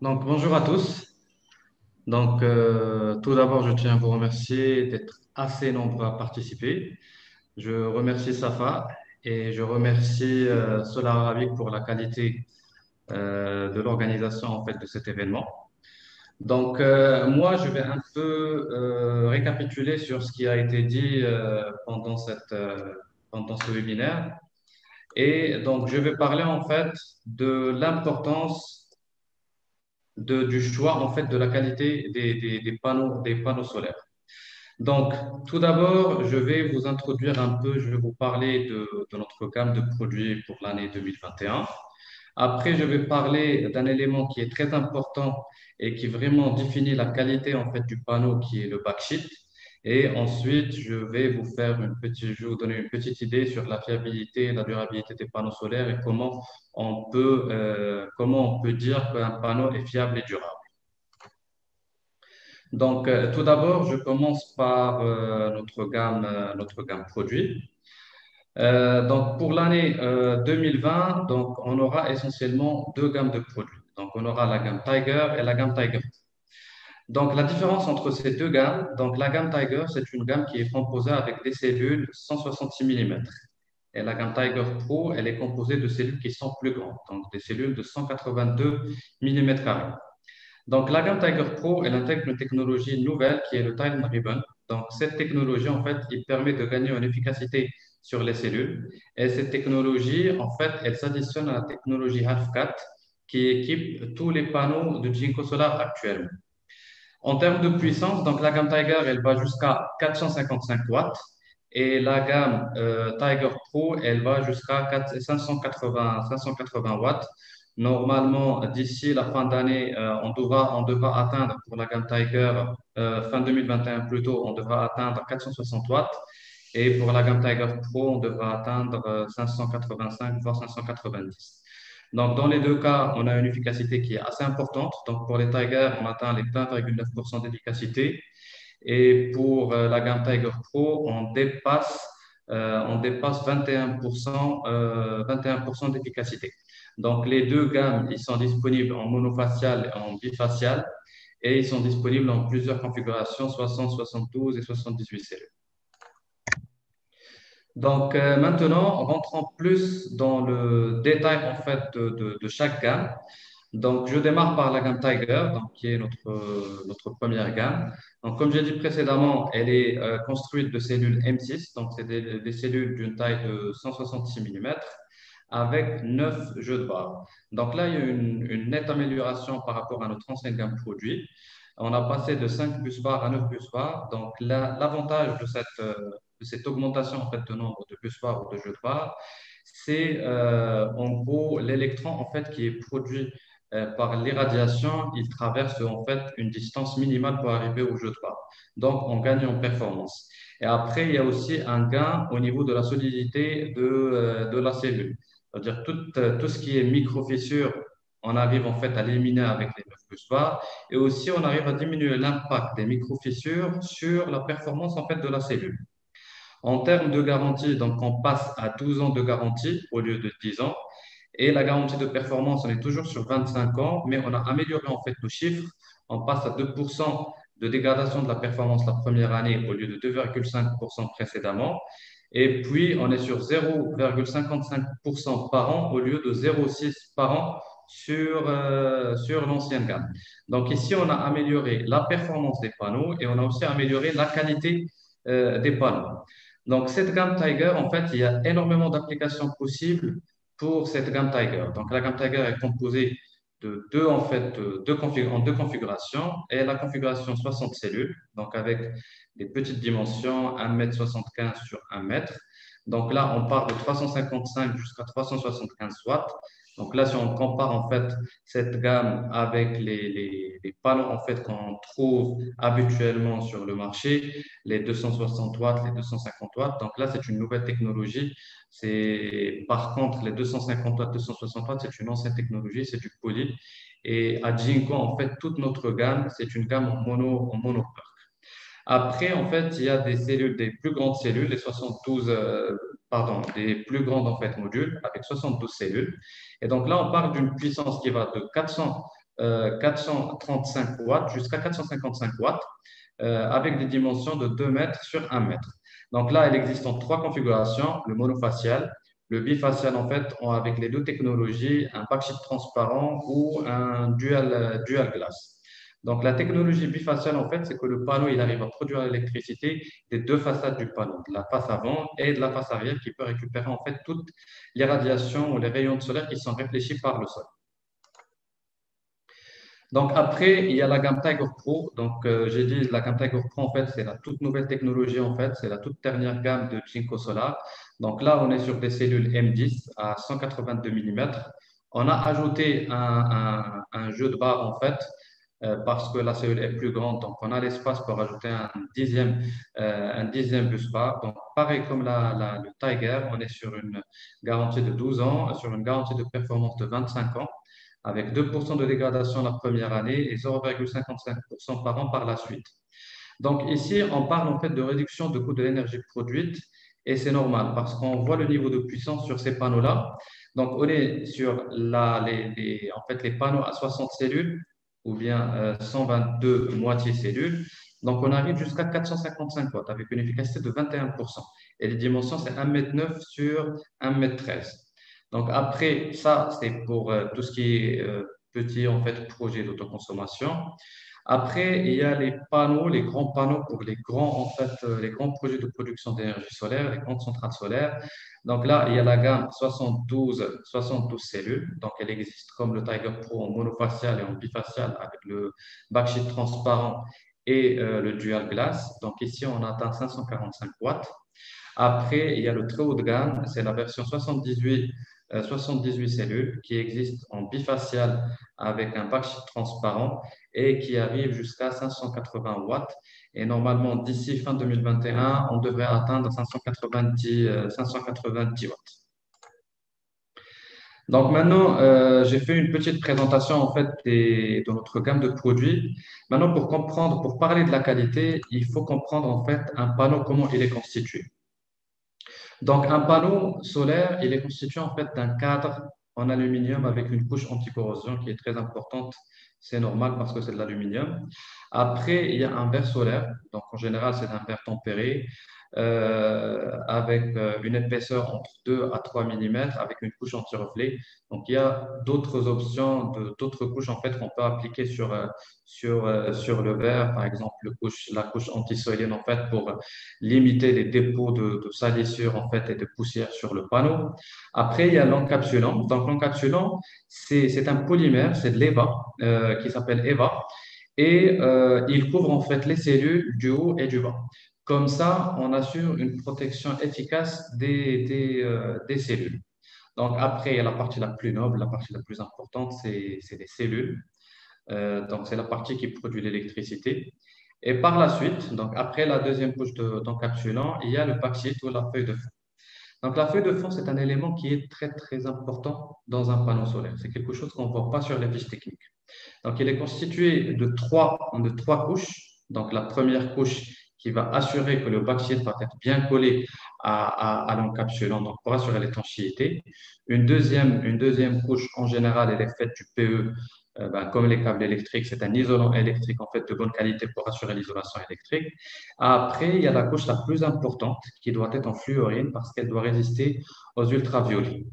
Donc, bonjour à tous. Donc, tout d'abord, je tiens à vous remercier d'être assez nombreux à participer. Je remercie Safa et je remercie Solar Arabic pour la qualité de l'organisation en fait, de cet événement. Donc, moi, je vais un peu récapituler sur ce qui a été dit pendant ce webinaire. Et donc, je vais parler en fait de l'importance du choix en fait de la qualité des panneaux solaires. Donc, tout d'abord, je vais vous introduire un peu, je vais vous parler de notre gamme de produits pour l'année 2021. Après, je vais parler d'un élément qui est très important et qui vraiment définit la qualité en fait du panneau, qui est le backsheet. Et ensuite, je vais vous donner une petite idée sur la fiabilité et la durabilité des panneaux solaires et comment on peut dire qu'un panneau est fiable et durable. Donc, tout d'abord, je commence par notre gamme produit. Donc, pour l'année 2020, donc, on aura essentiellement 2 gammes de produits. Donc, on aura la gamme Tiger et la gamme Tiger. Donc, la différence entre ces 2 gammes, donc la gamme Tiger, c'est une gamme qui est composée avec des cellules 166 mm. Et la gamme Tiger Pro, elle est composée de cellules qui sont plus grandes, donc des cellules de 182 mm². Donc, la gamme Tiger Pro, elle intègre une technologie nouvelle qui est le Time Ribbon. Donc, cette technologie, en fait, il permet de gagner en efficacité sur les cellules. Et cette technologie, en fait, elle s'additionne à la technologie Half-Cut qui équipe tous les panneaux de Jinko Solar actuellement. En termes de puissance, donc la gamme Tiger, elle va jusqu'à 455 watts et la gamme Tiger Pro, elle va jusqu'à 580 watts. Normalement, d'ici la fin d'année, on devra atteindre pour la gamme Tiger, fin 2021 plutôt, on devra atteindre 460 watts. Et pour la gamme Tiger Pro, on devra atteindre 585 voire 590. Donc, dans les 2 cas, on a une efficacité qui est assez importante. Donc, pour les Tiger, on atteint les 20,9% d'efficacité. Et pour la gamme Tiger Pro, on dépasse 21% d'efficacité. Donc, les 2 gammes, ils sont disponibles en monofacial et en bifacial. Et ils sont disponibles en plusieurs configurations, 60, 72 et 78 cellules. Donc, maintenant, rentrons plus dans le détail en fait, de chaque gamme. Donc, je démarre par la gamme Tiger, donc, qui est notre première gamme. Donc, comme j'ai dit précédemment, elle est construite de cellules M6, donc c'est des cellules d'une taille de 166 mm avec 9 jeux de barres. Donc là, il y a une nette amélioration par rapport à notre ancienne gamme produit. On a passé de 5 bus bars à 9 bus bars. Donc, l'avantage de cette augmentation en fait, de nombre de bus bars ou de jeux de barres, c'est en gros l'électron en fait, qui est produit par l'irradiation. Il traverse en fait une distance minimale pour arriver au jeu de barres. Donc, on gagne en performance. Et après, il y a aussi un gain au niveau de la solidité de la cellule. C'est-à-dire tout ce qui est micro-fissure, on arrive en fait à l'éliminer avec les 9 bus bars. Et aussi, on arrive à diminuer l'impact des micro-fissures sur la performance en fait, de la cellule. En termes de garantie, donc on passe à 12 ans de garantie au lieu de 10 ans. Et la garantie de performance, on est toujours sur 25 ans, mais on a amélioré en fait nos chiffres. On passe à 2% de dégradation de la performance la première année au lieu de 2,5% précédemment. Et puis, on est sur 0,55% par an au lieu de 0,6% par an sur l'ancienne gamme. Donc ici, on a amélioré la performance des panneaux et on a aussi amélioré la qualité des panneaux. Donc cette gamme Tiger, en fait, il y a énormément d'applications possibles pour cette gamme Tiger. Donc la gamme Tiger est composée de deux configurations et la configuration 60 cellules, donc avec des petites dimensions 1,75 m sur 1 m. Donc là, on part de 355 jusqu'à 375 watts. Donc là, si on compare en fait cette gamme avec les panneaux en fait qu'on trouve habituellement sur le marché, les 260 watts, les 250 watts. Donc là, c'est une nouvelle technologie. Par contre, les 250 watts, 260 watts, c'est une ancienne technologie, c'est du poly. Et à Jinko, en fait, toute notre gamme, c'est une gamme en mono. Après, en fait, il y a des cellules, des plus grandes cellules, des plus grandes en fait modules avec 72 cellules. Et donc là, on parle d'une puissance qui va de 435 watts jusqu'à 455 watts avec des dimensions de 2 mètres sur 1 mètre. Donc là, il existe en 3 configurations, le monofacial, le bifacial en fait, avec les deux technologies, un backsheet transparent ou un dual glass. Donc, la technologie bifaciale, en fait, c'est que le panneau, il arrive à produire l'électricité des deux façades du panneau, de la face avant et de la face arrière, qui peut récupérer, en fait, toutes les radiations ou les rayons de solaire qui sont réfléchis par le sol. Donc, après, il y a la gamme Tiger Pro. Donc, j'ai dit, la gamme Tiger Pro, en fait, c'est la toute nouvelle technologie, en fait, c'est la toute dernière gamme de Jinko Solar. Donc là, on est sur des cellules M10 à 182 mm. On a ajouté un jeu de barre, en fait, parce que la cellule est plus grande, donc on a l'espace pour ajouter un dixième bus bar. Donc, pareil comme le Tiger, on est sur une garantie de 12 ans, sur une garantie de performance de 25 ans, avec 2% de dégradation la première année et 0,55% par an par la suite. Donc, ici, on parle en fait de réduction de coût de l'énergie produite et c'est normal parce qu'on voit le niveau de puissance sur ces panneaux-là. Donc, on est sur les panneaux à 60 cellules ou bien 122 moitiés cellules. Donc, on arrive jusqu'à 455 watts avec une efficacité de 21%. Et les dimensions, c'est 1,9 m sur 1,13 m. Donc, après, ça, c'est pour tout ce qui est petit, en fait, projet d'autoconsommation. Après, il y a les panneaux, les grands panneaux pour les grands projets de production d'énergie solaire, les grandes centrales solaires. Donc là, il y a la gamme 72 cellules. Donc, elle existe comme le Tiger Pro en monofacial et en bifacial avec le backsheet transparent et le dual glass. Donc ici, on atteint 545 watts. Après, il y a le très haut de gamme, c'est la version 78 cellules qui existe en bifacial avec un backsheet transparent et qui arrive jusqu'à 580 watts. Et normalement, d'ici fin 2021, on devrait atteindre 590 watts. Donc maintenant, j'ai fait une petite présentation en fait de notre gamme de produits. Maintenant, pour parler de la qualité, il faut comprendre en fait un panneau, comment il est constitué. Donc, un panneau solaire, il est constitué en fait d'un cadre en aluminium avec une couche anti-corrosion qui est très importante C'est normal parce que c'est de l'aluminium. Après, il y a un verre solaire. Donc, en général, c'est un verre tempéré avec une épaisseur entre 2 à 3 millimètres avec une couche anti-reflet. Donc, il y a d'autres options, d'autres couches en fait qu'on peut appliquer sur le verre. Par exemple, la couche anti-soiline en fait pour limiter les dépôts de salissure en fait et de poussière sur le panneau. Après, il y a l'encapsulant. Donc, l'encapsulant, c'est un polymère, c'est de l'EVA qui s'appelle EVA et il couvre en fait les cellules du haut et du bas. Comme ça, on assure une protection efficace des cellules. Donc après, il y a la partie la plus noble, la partie la plus importante, c'est les cellules. Donc c'est la partie qui produit l'électricité. Et par la suite, donc après la deuxième couche d'encapsulant, il y a le backsheet ou la feuille de fond. Donc la feuille de fond, c'est un élément qui est très très important dans un panneau solaire. C'est quelque chose qu'on ne voit pas sur les fiches techniques. Donc il est constitué de trois couches. Donc la première couche qui va assurer que le backsheet va être bien collé à l'encapsulant, donc pour assurer l'étanchéité. Une deuxième couche, en général, elle est faite du PE, comme les câbles électriques, c'est un isolant électrique en fait de bonne qualité pour assurer l'isolation électrique. Après, il y a la couche la plus importante qui doit être en fluorine parce qu'elle doit résister aux ultraviolets.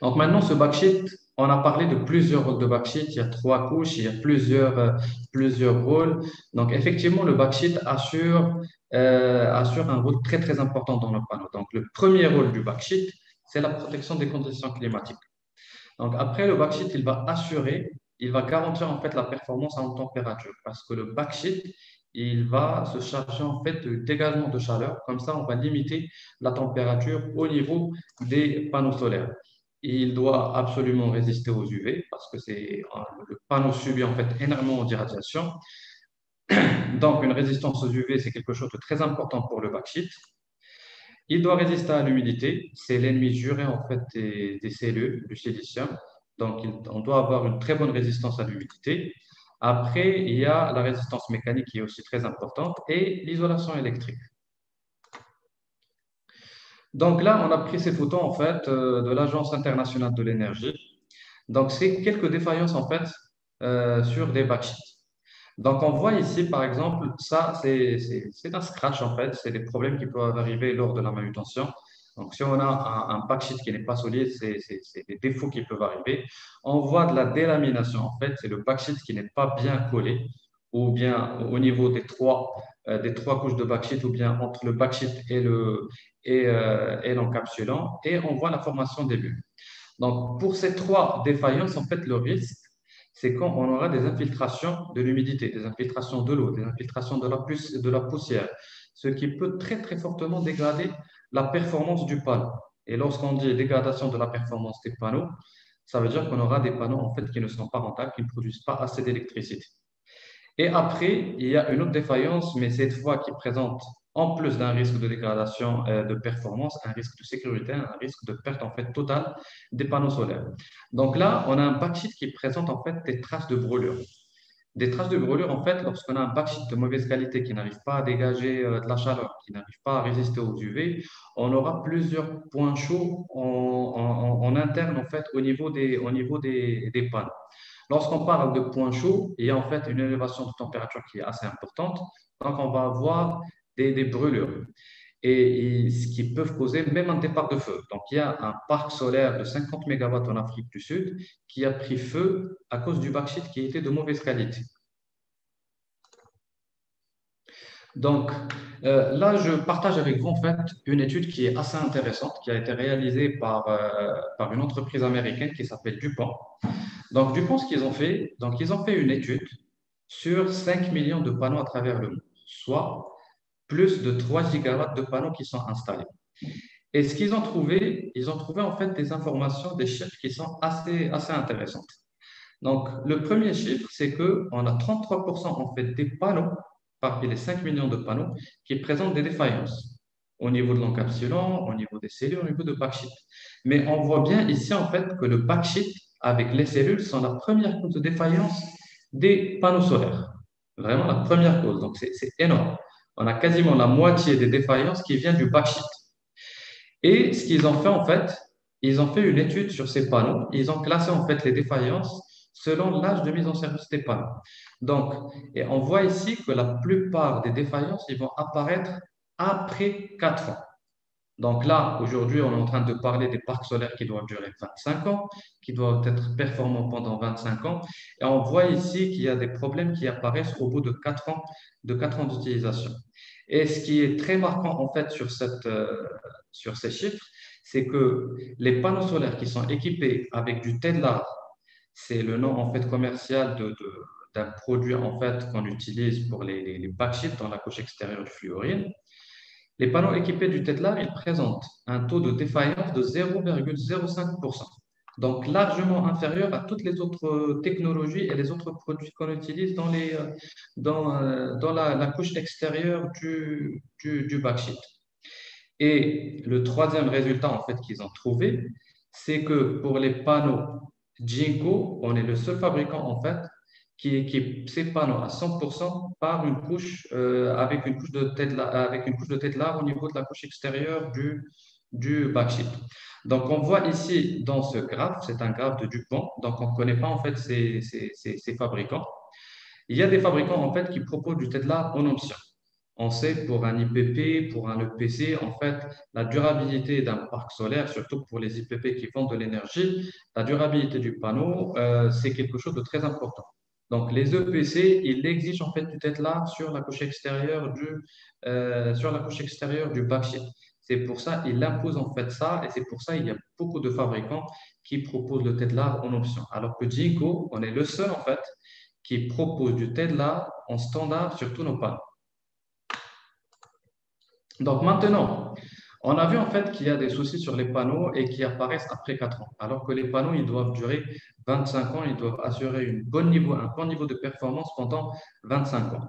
Donc maintenant, ce backsheet, on a parlé de plusieurs rôles de backsheet. Il y a 3 couches, il y a plusieurs rôles. Donc effectivement, le backsheet assure un rôle très très important dans le panneau. Donc le premier rôle du backsheet, c'est la protection des conditions climatiques. Donc après, le backsheet, il va garantir en fait la performance en température parce que le backsheet, il va se charger en fait de dégagement de chaleur. Comme ça, on va limiter la température au niveau des panneaux solaires. Il doit absolument résister aux UV parce que le panneau subit en fait énormément d'irradiation. Donc, une résistance aux UV, c'est quelque chose de très important pour le backsheet. Il doit résister à l'humidité. C'est l'ennemi juré en fait des cellules, du silicium. Donc, on doit avoir une très bonne résistance à l'humidité. Après, il y a la résistance mécanique qui est aussi très importante et l'isolation électrique. Donc là, on a pris ces photos en fait de l'Agence internationale de l'énergie. Donc, c'est quelques défaillances en fait sur des backsheets. Donc, on voit ici, par exemple, ça, c'est un scratch en fait. C'est des problèmes qui peuvent arriver lors de la manutention. Donc, si on a un backsheet qui n'est pas solide, c'est des défauts qui peuvent arriver. On voit de la délamination en fait. C'est le backsheet qui n'est pas bien collé ou bien au niveau des trois couches de backsheet ou bien entre le backsheet et l'encapsulant. Et on voit la formation des bulles. Donc, pour ces 3 défaillances, en fait, le risque, c'est quand on aura des infiltrations de l'humidité, des infiltrations de l'eau, des infiltrations de la poussière, ce qui peut très, très fortement dégrader la performance du panneau. Et lorsqu'on dit dégradation de la performance des panneaux, ça veut dire qu'on aura des panneaux en fait, qui ne sont pas rentables, qui ne produisent pas assez d'électricité. Et après, il y a une autre défaillance, mais cette fois qui présente, en plus d'un risque de dégradation de performance, un risque de sécurité, un risque de perte en fait totale des panneaux solaires. Donc là, on a un backsheet qui présente en fait des traces de brûlure. Des traces de brûlure, en fait, lorsqu'on a un backsheet de mauvaise qualité qui n'arrive pas à dégager de la chaleur, qui n'arrive pas à résister aux UV, on aura plusieurs points chauds en interne en fait au niveau des panneaux. Lorsqu'on parle de points chauds, il y a en fait une élévation de température qui est assez importante. Donc, on va avoir des brûlures et ce qui peuvent causer même un départ de feu. Donc, il y a un parc solaire de 50 MW en Afrique du Sud qui a pris feu à cause du backsheet qui était de mauvaise qualité. Donc, là, je partage avec vous en fait une étude qui est assez intéressante, qui a été réalisée par une entreprise américaine qui s'appelle DuPont. Donc, DuPont, ce qu'ils ont fait, donc ils ont fait une étude sur 5 millions de panneaux à travers le monde, soit plus de 3 gigawatts de panneaux qui sont installés. Et ce qu'ils ont trouvé, ils ont trouvé en fait des informations, des chiffres qui sont assez intéressantes. Donc, le premier chiffre, c'est qu'on a 33% en fait des panneaux, parmi les 5 millions de panneaux, qui présentent des défaillances au niveau de l'encapsulant, au niveau des cellules, au niveau de backsheet. Mais on voit bien ici en fait que le backsheet avec les cellules sont la première cause de défaillance des panneaux solaires. Vraiment la première cause. Donc, c'est énorme. On a quasiment la moitié des défaillances qui viennent du backsheet. Et ce qu'ils ont fait, en fait, ils ont fait une étude sur ces panneaux. Ils ont classé, en fait, les défaillances selon l'âge de mise en service des panneaux. Donc, et on voit ici que la plupart des défaillances ils vont apparaître après 4 ans. Donc là, aujourd'hui, on est en train de parler des parcs solaires qui doivent durer 25 ans, qui doivent être performants pendant 25 ans. Et on voit ici qu'il y a des problèmes qui apparaissent au bout de 4 ans d'utilisation. Et ce qui est très marquant en fait sur ces chiffres, c'est que les panneaux solaires qui sont équipés avec du Tedlar, c'est le nom en fait commercial d'un produit en fait qu'on utilise pour les backsheets dans la couche extérieure du fluorine. Les panneaux équipés du Tedlar, ils présentent un taux de défaillance de 0,05%, donc largement inférieur à toutes les autres technologies et les autres produits qu'on utilise dans la couche extérieure du backsheet. Et le troisième résultat en fait qu'ils ont trouvé, c'est que pour les panneaux Jinko, on est le seul fabricant en fait qui équipe ces panneaux à 100% par une couche avec une couche de Tedlar au niveau de la couche extérieure du backsheet. Donc on voit ici dans ce graphe, c'est un graphe de Dupont, donc on ne connaît pas en fait ces fabricants. Il y a des fabricants en fait qui proposent du Tedlar en option. On sait pour un IPP, pour un EPC, en fait, la durabilité d'un parc solaire, surtout pour les IPP qui vendent de l'énergie, la durabilité du panneau, c'est quelque chose de très important. Donc, les EPC, ils exigent en fait du Tedlar sur la couche extérieure du backsheet. C'est pour ça qu'ils imposent en fait ça, et c'est pour ça qu'il y a beaucoup de fabricants qui proposent le Tedlar en option. Alors que Jinko, on est le seul en fait qui propose du Tedlar en standard sur tous nos panneaux. Donc maintenant, on a vu en fait qu'il y a des soucis sur les panneaux et qui apparaissent après 4 ans. Alors que les panneaux, ils doivent durer 25 ans, ils doivent assurer un bon niveau de performance pendant 25 ans.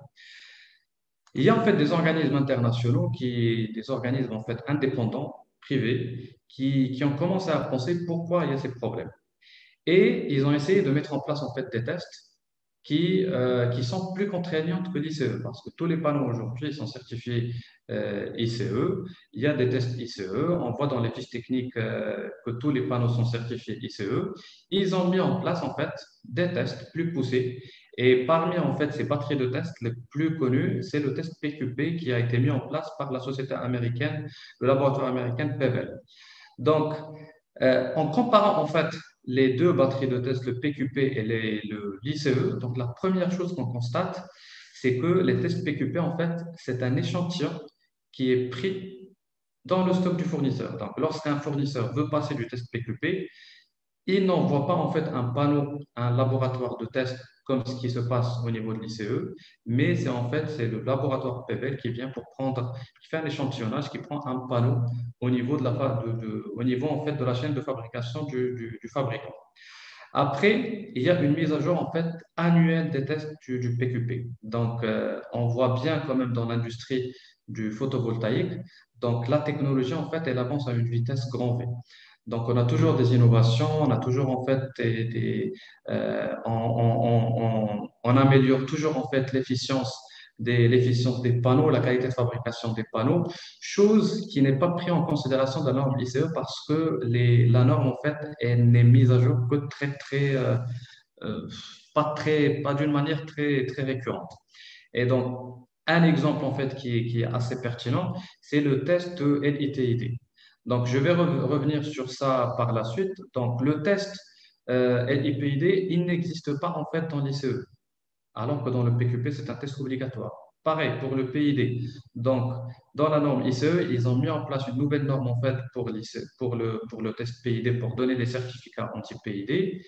Il y a en fait des organismes internationaux, des organismes en fait indépendants, privés, qui ont commencé à penser pourquoi il y a ces problèmes. Et ils ont essayé de mettre en place en fait des tests qui sont plus contraignantes que l'ICE, parce que tous les panneaux aujourd'hui sont certifiés ICE. Il y a des tests ICE. On voit dans les fiches techniques que tous les panneaux sont certifiés ICE. Ils ont mis en place en fait des tests plus poussés. Et parmi en fait ces batteries de tests les plus connues, c'est le test PQP qui a été mis en place par la société américaine, le laboratoire américain PEVEL. Donc, en comparant en fait les deux batteries de test, le PQP et l'ICE, donc la première chose qu'on constate, c'est que les tests PQP, en fait, c'est un échantillon qui est pris dans le stock du fournisseur. Donc, lorsqu'un fournisseur veut passer du test PQP, il n'envoie pas en fait un panneau à un laboratoire de test comme ce qui se passe au niveau de l'ICE, mais c'est le laboratoire PEVEL qui vient qui fait un échantillonnage, qui prend un panneau au niveau en fait de la chaîne de fabrication du fabricant. Après, il y a une mise à jour en fait annuelle des tests du PQP. Donc, on voit bien quand même dans l'industrie du photovoltaïque. Donc, la technologie en fait, elle avance à une vitesse grand V. Donc, on a toujours des innovations, on a toujours en fait on améliore toujours en fait l'efficience des panneaux, la qualité de fabrication des panneaux, chose qui n'est pas prise en considération dans la norme ICE parce que la norme en fait elle n'est mise à jour que pas d'une manière très très récurrente. Et donc, un exemple en fait qui est assez pertinent, c'est le test LITID. Donc, je vais revenir sur ça par la suite. Donc, le test LIPID, il n'existe pas en fait dans l'ICE, alors que dans le PQP, c'est un test obligatoire. Pareil pour le PID. Donc, dans la norme ICE, ils ont mis en place une nouvelle norme en fait pour le test PID, pour donner des certificats anti-PID.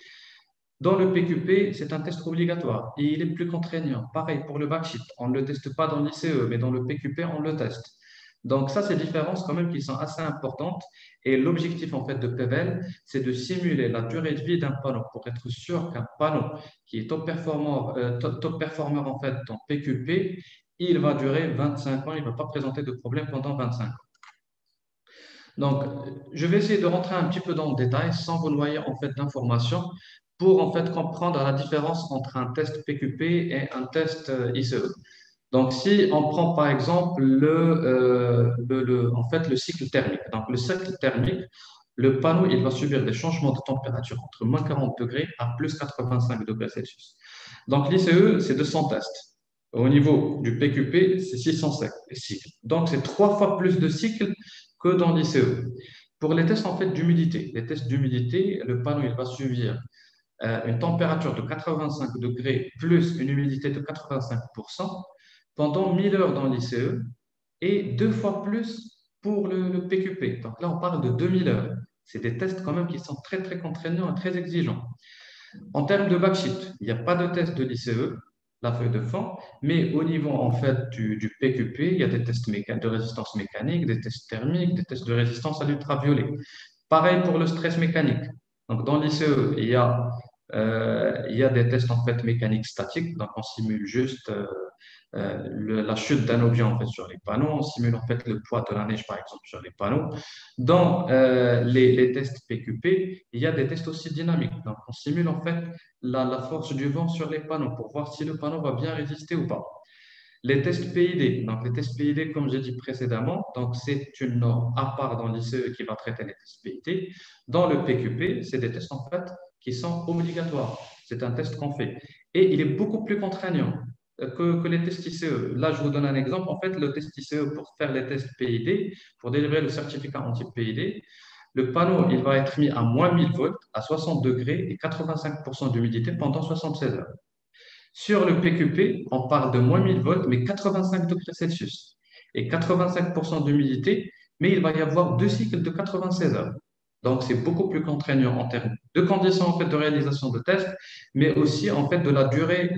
Dans le PQP, c'est un test obligatoire et il est plus contraignant. Pareil pour le backsheet, on ne le teste pas dans l'ICE, mais dans le PQP, on le teste. Donc, ça, ces différences quand même qui sont assez importantes. Et l'objectif en fait de PEVEL, c'est de simuler la durée de vie d'un panneau pour être sûr qu'un panneau qui est top performeur en fait dans PQP, il va durer 25 ans, il ne va pas présenter de problème pendant 25 ans. Donc, je vais essayer de rentrer un petit peu dans le détail sans vous noyer en fait d'informations pour en fait comprendre la différence entre un test PQP et un test ICE. Donc, si on prend par exemple le cycle thermique. Donc, le cycle thermique, le panneau il va subir des changements de température entre moins 40 degrés à plus 85 degrés Celsius. Donc, l'ICE, c'est 200 tests. Au niveau du PQP, c'est 600 cycles. Donc, c'est 3 fois plus de cycles que dans l'ICE. Pour les tests en fait d'humidité, les tests d'humidité, le panneau il va subir une température de 85 degrés plus une humidité de 85% pendant 1000 heures dans l'ICE et 2 fois plus pour le PQP. Donc là, on parle de 2000 heures. C'est des tests quand même qui sont très, très contraignants et très exigeants. En termes de backsheet, il n'y a pas de test de l'ICE, la feuille de fond, mais au niveau en fait du PQP, il y a des tests de résistance mécanique, des tests thermiques, des tests de résistance à l'ultraviolet. Pareil pour le stress mécanique. Donc dans l'ICE, il y a des tests en fait mécaniques statiques, donc on simule juste la chute d'un objet en fait sur les panneaux, on simule en fait le poids de la neige par exemple sur les panneaux. Dans les tests PQP, il y a des tests aussi dynamiques. Donc on simule en fait la force du vent sur les panneaux pour voir si le panneau va bien résister ou pas. Les tests PID, donc les tests PID, comme j'ai dit précédemment, donc c'est une norme à part dans l'ICE qui va traiter les tests PID. Dans le PQP, c'est des tests en fait qui sont obligatoires. C'est un test qu'on fait. Et il est beaucoup plus contraignant que les tests ICE. Là, je vous donne un exemple. En fait, le test ICE pour faire les tests PID, pour délivrer le certificat anti-PID, le panneau il va être mis à moins 1000 volts, à 60 degrés et 85% d'humidité pendant 76 heures. Sur le PQP, on parle de moins 1000 volts, mais 85 degrés Celsius et 85% d'humidité, mais il va y avoir 2 cycles de 96 heures. Donc, c'est beaucoup plus contraignant en termes de conditions en fait, de réalisation de test, mais aussi en fait, de la durée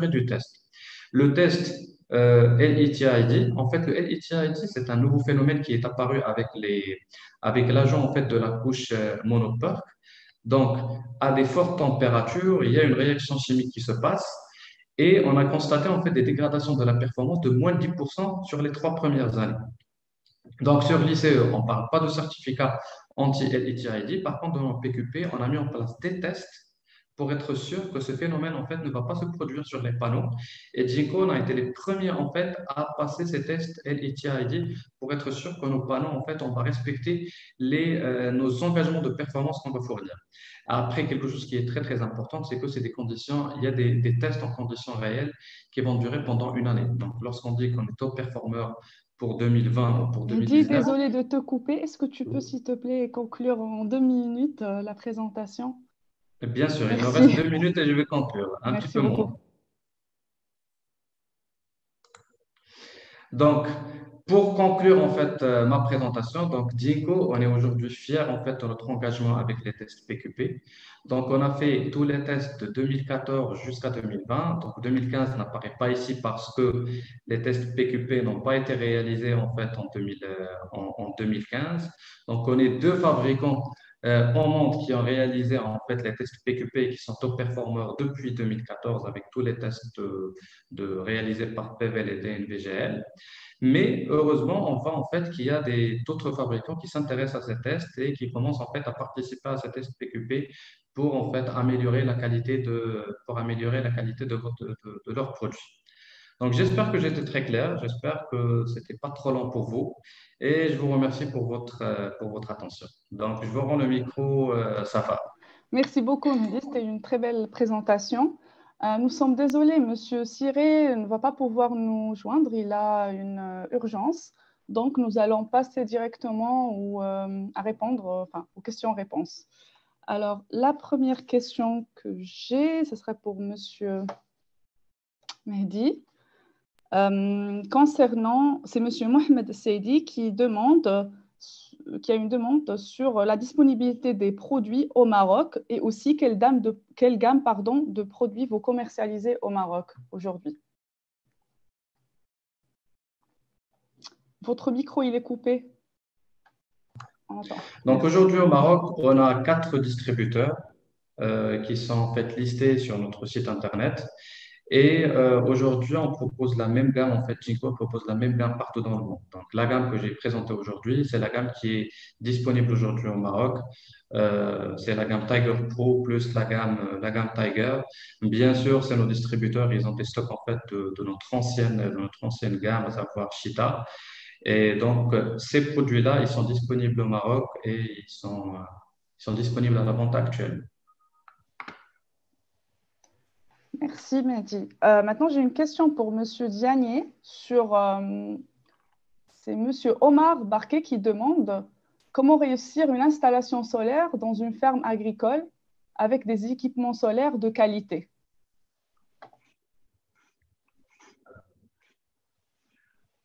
du test. Le test LETID, en fait, le LETID, c'est un nouveau phénomène qui est apparu avec l'agent en fait, de la couche monopark. Donc, à des fortes températures, il y a une réaction chimique qui se passe et on a constaté en fait des dégradations de la performance de moins de 10% sur les 3 premières années. Donc, sur l'ICE, on ne parle pas de certificat anti-LETID. Par contre, dans le PQP, on a mis en place des tests pour être sûr que ce phénomène en fait, ne va pas se produire sur les panneaux. Et Jinko, on a été les premiers en fait, à passer ces tests LETID pour être sûr que nos panneaux, en fait, on va respecter nos engagements de performance qu'on va fournir. Après, quelque chose qui est très, très important, c'est que c'est des conditions, il y a des tests en conditions réelles qui vont durer pendant une année. Donc, lorsqu'on dit qu'on est top performeur pour 2020 ou pour 2019… Désolé de te couper. Est-ce que tu peux, s'il te plaît, conclure en 2 minutes la présentation? Bien sûr, Merci. il me reste 2 minutes et je vais conclure. Merci petit peu beaucoup. moins. Donc, pour conclure en fait ma présentation, donc Jinko, on est aujourd'hui fiers en fait de notre engagement avec les tests PQP. Donc, on a fait tous les tests de 2014 jusqu'à 2020. Donc, 2015 n'apparaît pas ici parce que les tests PQP n'ont pas été réalisés en fait en 2015. Donc, on est 2 fabricants au monde qui ont réalisé en fait les tests PQP et qui sont top performeurs depuis 2014 avec tous les tests réalisés par PVL et DNVGL. Mais heureusement, on voit en fait qu'il y a d'autres fabricants qui s'intéressent à ces tests et qui commencent en fait à participer à ces tests PQP pour en fait améliorer la qualité de leurs produits. Donc, j'espère que j'étais très clair. J'espère que ce n'était pas trop long pour vous. Et je vous remercie pour votre attention. Donc, je vous rends le micro, Safa. Merci beaucoup, Mehdi. C'était une très belle présentation. Nous sommes désolés, Monsieur Siré ne va pas pouvoir nous joindre. Il a une urgence. Donc, nous allons passer directement à répondre aux questions-réponses. Alors, la première question que j'ai, ce serait pour Monsieur Mehdi. C'est M. Mohamed Seidi qui a une demande sur la disponibilité des produits au Maroc et aussi quelle gamme de produits vous commercialisez au Maroc aujourd'hui. Votre micro, il est coupé. Donc aujourd'hui au Maroc, on a 4 distributeurs qui sont en fait listés sur notre site internet. Et aujourd'hui, on propose la même gamme, en fait, Jinko propose la même gamme partout dans le monde. Donc, la gamme que j'ai présentée aujourd'hui, c'est la gamme qui est disponible aujourd'hui au Maroc. C'est la gamme Tiger Pro plus la gamme Tiger. Bien sûr, c'est nos distributeurs, ils ont des stocks en fait de notre ancienne gamme, à savoir Cheetah. Et donc, ces produits-là, ils sont disponibles au Maroc et ils sont disponibles à la vente actuelle. Merci, Mehdi. Maintenant, j'ai une question pour Monsieur Diagné sur... c'est Monsieur Omar Barquet qui demande comment réussir une installation solaire dans une ferme agricole avec des équipements solaires de qualité.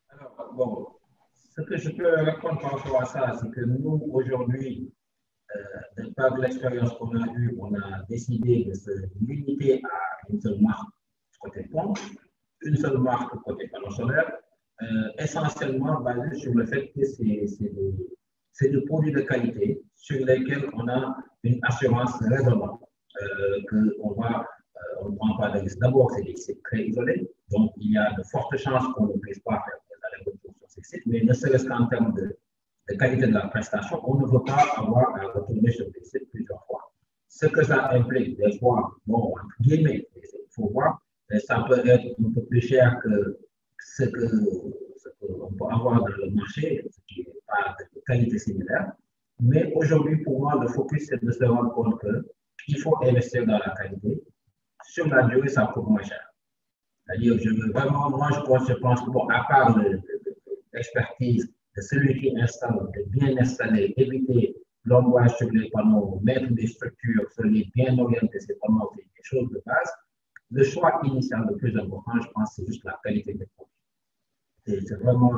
Alors, bon, ce que je peux répondre par rapport à ça, c'est que nous, aujourd'hui, de par l'expérience qu'on a eue, on a décidé de se limiter à une seule marque côté pompe, une seule marque côté panneau solaire, essentiellement basée sur le fait que c'est des produits de qualité sur lesquels on a une assurance raisonnable, qu'on va, on ne prend pas de risque. D'abord, c'est des sites très isolés, donc il y a de fortes chances qu'on ne puisse pas faire des allers-retours sur ces sites, mais ne serait-ce qu'en termes de qualité de la prestation, on ne veut pas avoir à retourner sur des sites plusieurs fois. Ce que ça implique, des fois, bon, entre guillemets, il faut voir, ça peut être un peu plus cher que ce qu'on peut avoir dans le marché, ce qui n'est pas de qualité similaire. Mais aujourd'hui, pour moi, le focus, c'est de se rendre compte qu'il faut investir dans la qualité. Sur la durée, ça coûte moins cher. C'est-à-dire, vraiment, moi, je pense que, bon, à part l'expertise de celui qui installe, de bien installer, éviter l'ombrage sur les panneaux, mettre des structures solides, bien orienter ces panneaux, c'est des choses de base. Le choix initial le plus important, je pense, c'est juste la qualité des produits. C'est vraiment,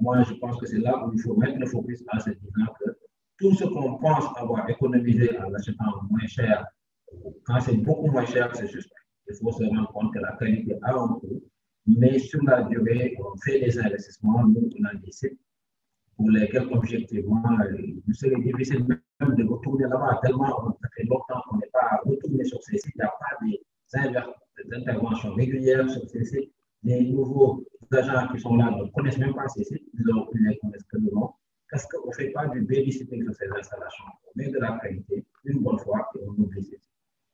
moi, je pense que c'est là où il faut mettre le focus en se disant que tout ce qu'on pense avoir économisé en achetant moins cher, quand c'est beaucoup moins cher, c'est juste. Il faut se rendre compte que la qualité a un coût, mais sur la durée, on fait des investissements, nous, on a des sites pour lesquels, objectivement, il serait difficile même de retourner là-bas, tellement ça fait longtemps qu'on n'est pas retourné sur ces sites, il n'y a pas des interventions régulières sur ces sites. Les nouveaux agents qui sont là ne connaissent même pas ces sites, ils ne les connaissent que de nom, parce qu'on ne fait pas du babysitting sur ces installations. On met de la qualité une bonne fois et on oublie ces sites.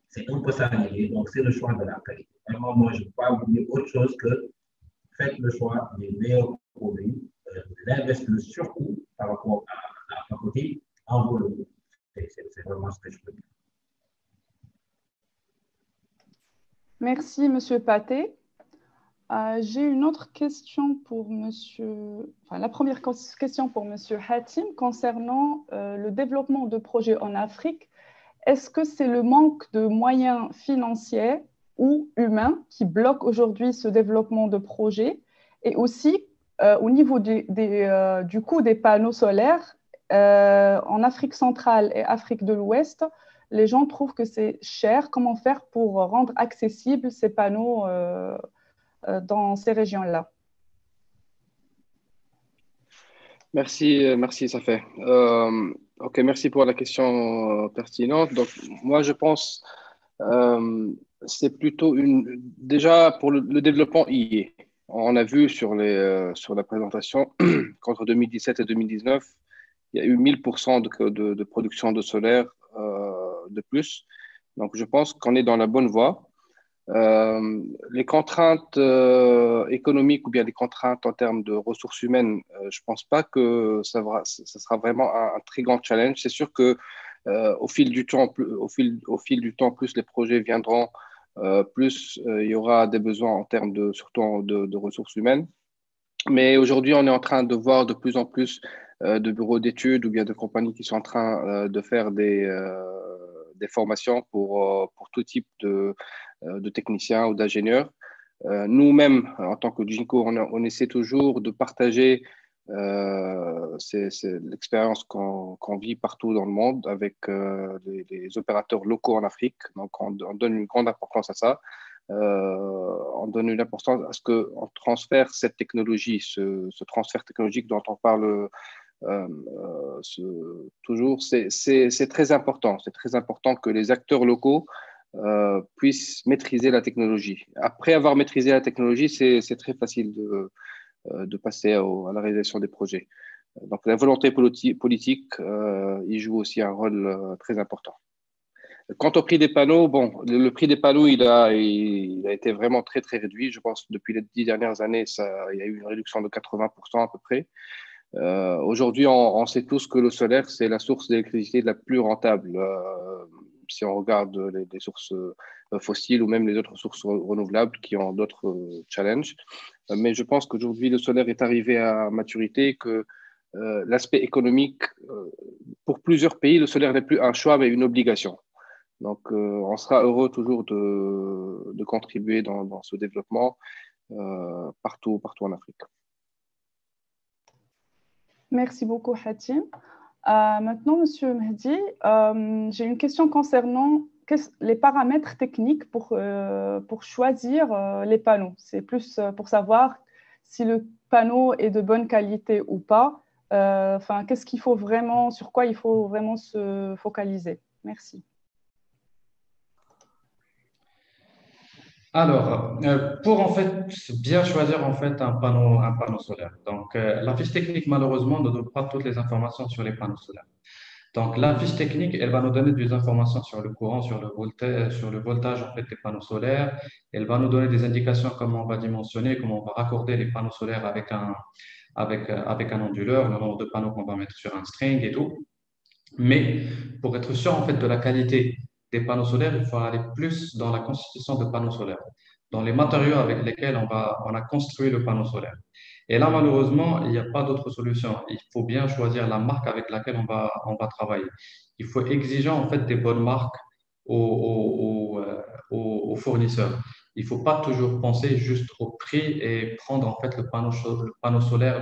C'est un peu ça l'idée, donc c'est le choix de la qualité. Vraiment, moi, je ne peux pas vous dire autre chose que faites le choix des meilleurs produits, l'investissement le surcoût par rapport à la quantité en volume. C'est vraiment ce que je peux dire. Merci, Monsieur Paté. J'ai une autre question pour Monsieur... Enfin, la première question pour Monsieur Hatim concernant le développement de projets en Afrique. Est-ce que c'est le manque de moyens financiers ou humains qui bloque aujourd'hui ce développement de projets? Et aussi, au niveau du coût des panneaux solaires, en Afrique centrale et Afrique de l'Ouest, les gens trouvent que c'est cher. Comment faire pour rendre accessibles ces panneaux dans ces régions-là? Merci, ça fait. Ok, merci pour la question pertinente. Donc, moi, je pense c'est plutôt déjà pour le développement y est. On a vu sur la présentation qu'entre 2017 et 2019, il y a eu 1000% de production de solaire de plus. Donc, je pense qu'on est dans la bonne voie. Les contraintes économiques ou bien les contraintes en termes de ressources humaines, je ne pense pas que ça sera vraiment un très grand challenge. C'est sûr que au fil du temps, plus les projets viendront, plus il y aura des besoins en termes surtout de ressources humaines. Mais aujourd'hui, on est en train de voir de plus en plus de bureaux d'études ou bien de compagnies qui sont en train de faire des formations pour tout type de techniciens ou d'ingénieurs. Nous-mêmes, en tant que Jinko, on essaie toujours de partager l'expérience qu'on vit partout dans le monde avec les opérateurs locaux en Afrique. Donc, on donne une grande importance à ça. On donne une importance à ce qu'on transfère cette technologie, ce transfert technologique dont on parle toujours. C'est très important. C'est très important que les acteurs locaux puissent maîtriser la technologie. Après avoir maîtrisé la technologie, c'est très facile de passer à la réalisation des projets. Donc la volonté politique y joue aussi un rôle très important. Quant au prix des panneaux, bon, le prix des panneaux, il a été vraiment très, très réduit. Je pense que depuis les 10 dernières années, il y a eu une réduction de 80% à peu près. Aujourd'hui, on sait tous que le solaire, c'est la source d'électricité la plus rentable. Si on regarde les sources fossiles ou même les autres sources renouvelables qui ont d'autres challenges. Mais je pense qu'aujourd'hui, le solaire est arrivé à maturité, que l'aspect économique, pour plusieurs pays, le solaire n'est plus un choix, mais une obligation. Donc, on sera heureux toujours de contribuer dans ce développement partout en Afrique. Merci beaucoup, Hatim. Maintenant, Monsieur Mehdi, j'ai une question concernant les paramètres techniques pour choisir les panneaux. C'est plus pour savoir si le panneau est de bonne qualité ou pas. Qu'est-ce qu'il faut vraiment, sur quoi il faut vraiment se focaliser. Merci. Alors, pour en fait bien choisir en fait un panneau solaire. Donc, la fiche technique malheureusement ne donne pas toutes les informations sur les panneaux solaires. Donc, la fiche technique, elle va nous donner des informations sur le courant, sur le voltage en fait des panneaux solaires. Elle va nous donner des indications comment on va dimensionner, comment on va raccorder les panneaux solaires avec un onduleur, le nombre de panneaux qu'on va mettre sur un string et tout. Mais pour être sûr en fait de la qualité des panneaux solaires, il faut aller plus dans la constitution de panneaux solaires, dans les matériaux avec lesquels on a construit le panneau solaire. Et là, malheureusement, il n'y a pas d'autre solution. Il faut bien choisir la marque avec laquelle on va travailler. Il faut exiger en fait des bonnes marques aux fournisseurs. Il ne faut pas toujours penser juste au prix et prendre en fait le panneau solaire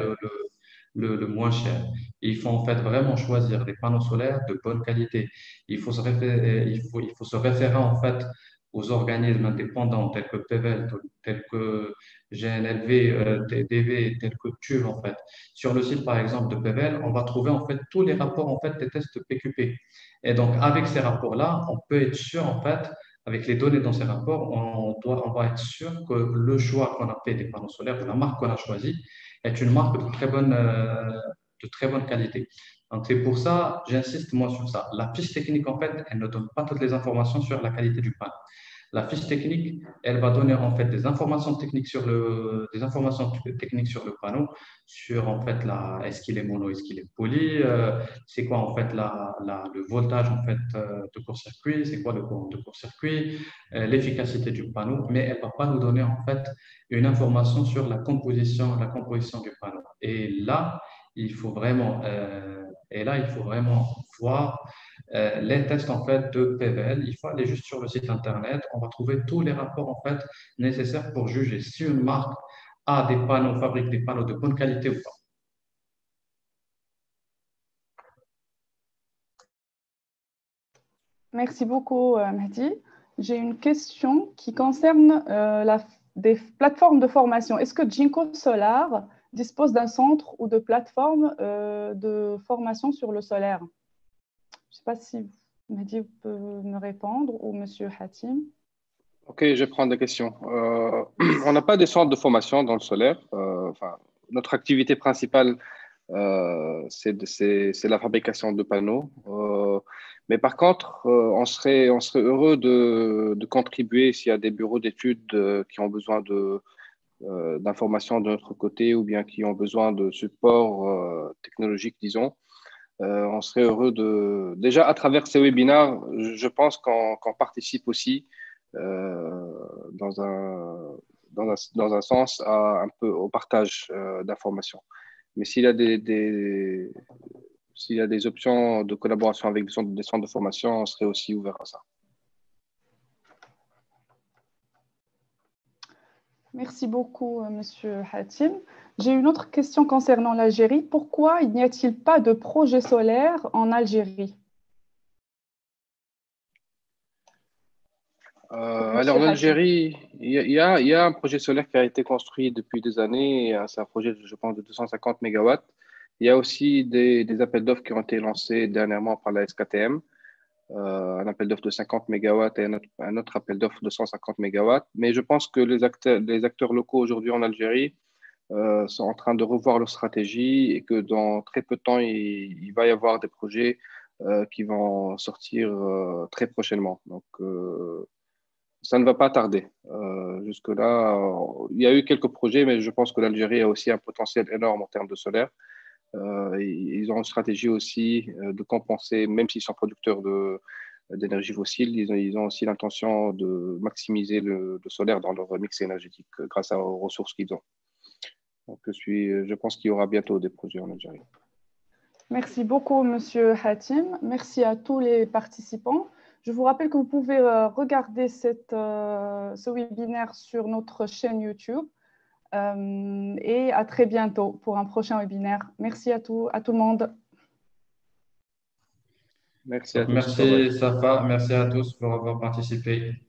le moins cher. Il faut en fait vraiment choisir des panneaux solaires de bonne qualité. Il faut se référer en fait aux organismes indépendants tels que PEVEL, tels que GNLV, DV, tels que TUV en fait. Sur le site par exemple de PEVEL, on va trouver en fait tous les rapports en fait des tests PQP. Et donc avec ces rapports-là, on peut être sûr en fait, avec les données dans ces rapports, on va être sûr que le choix qu'on a fait des panneaux solaires, de la marque qu'on a choisie, est une marque de très bonne qualité. Donc, c'est pour ça, j'insiste moi sur ça. La fiche technique, en fait, elle ne donne pas toutes les informations sur la qualité du panneau. La fiche technique, elle va donner en fait des informations techniques sur le panneau, sur en fait est-ce qu'il est mono, est-ce qu'il est poly, c'est quoi en fait le voltage en fait de court-circuit, c'est quoi le courant de court-circuit, l'efficacité du panneau, mais elle va pas nous donner en fait une information sur la composition du panneau. Et là, il faut vraiment voir les tests en fait de PVL. Il faut aller juste sur le site internet. On va trouver tous les rapports en fait nécessaires pour juger si une marque fabrique des panneaux de bonne qualité ou pas. Merci beaucoup, Mehdi. J'ai une question qui concerne des plateformes de formation. Est-ce que Jinko Solar dispose d'un centre ou de plateforme de formation sur le solaire? Je ne sais pas si Mehdi peut me répondre ou Monsieur Hatim. Ok, je vais prendre la question. On n'a pas de centre de formation dans le solaire. Notre activité principale, c'est la fabrication de panneaux. Mais par contre, on serait heureux de contribuer s'il y a des bureaux d'études qui ont besoin d'informations de notre côté ou bien qui ont besoin de support technologique, disons. On serait heureux déjà à travers ces webinaires, je pense qu'on participe aussi dans un sens un peu au partage d'informations. Mais s'il y a des options de collaboration avec des centres de formation, on serait aussi ouvert à ça. Merci beaucoup, Monsieur Hatim. J'ai une autre question concernant l'Algérie. Pourquoi n'y a-t-il pas de projet solaire en Algérie? Alors, en Algérie, il y a un projet solaire qui a été construit depuis des années. C'est un projet, je pense, de 250 MW. Il y a aussi des appels d'offres qui ont été lancés dernièrement par la SKTM. Un appel d'offres de 50 MW et un autre appel d'offres de 150 MW. Mais je pense que les acteurs locaux aujourd'hui en Algérie sont en train de revoir leur stratégie et que dans très peu de temps, il va y avoir des projets qui vont sortir très prochainement. Donc, ça ne va pas tarder. Jusque-là, il y a eu quelques projets, mais je pense que l'Algérie a aussi un potentiel énorme en termes de solaire. Ils ont une stratégie aussi de compenser, même s'ils sont producteurs d'énergie fossile, ils ont aussi l'intention de maximiser le solaire dans leur mix énergétique grâce aux ressources qu'ils ont. Donc, je pense qu'il y aura bientôt des projets en Algérie. Merci beaucoup, Monsieur Hatim. Merci à tous les participants. Je vous rappelle que vous pouvez regarder ce webinaire sur notre chaîne YouTube. Et à très bientôt pour un prochain webinaire. Merci à tout le monde. Merci à tous. Merci Safa, merci à tous pour avoir participé.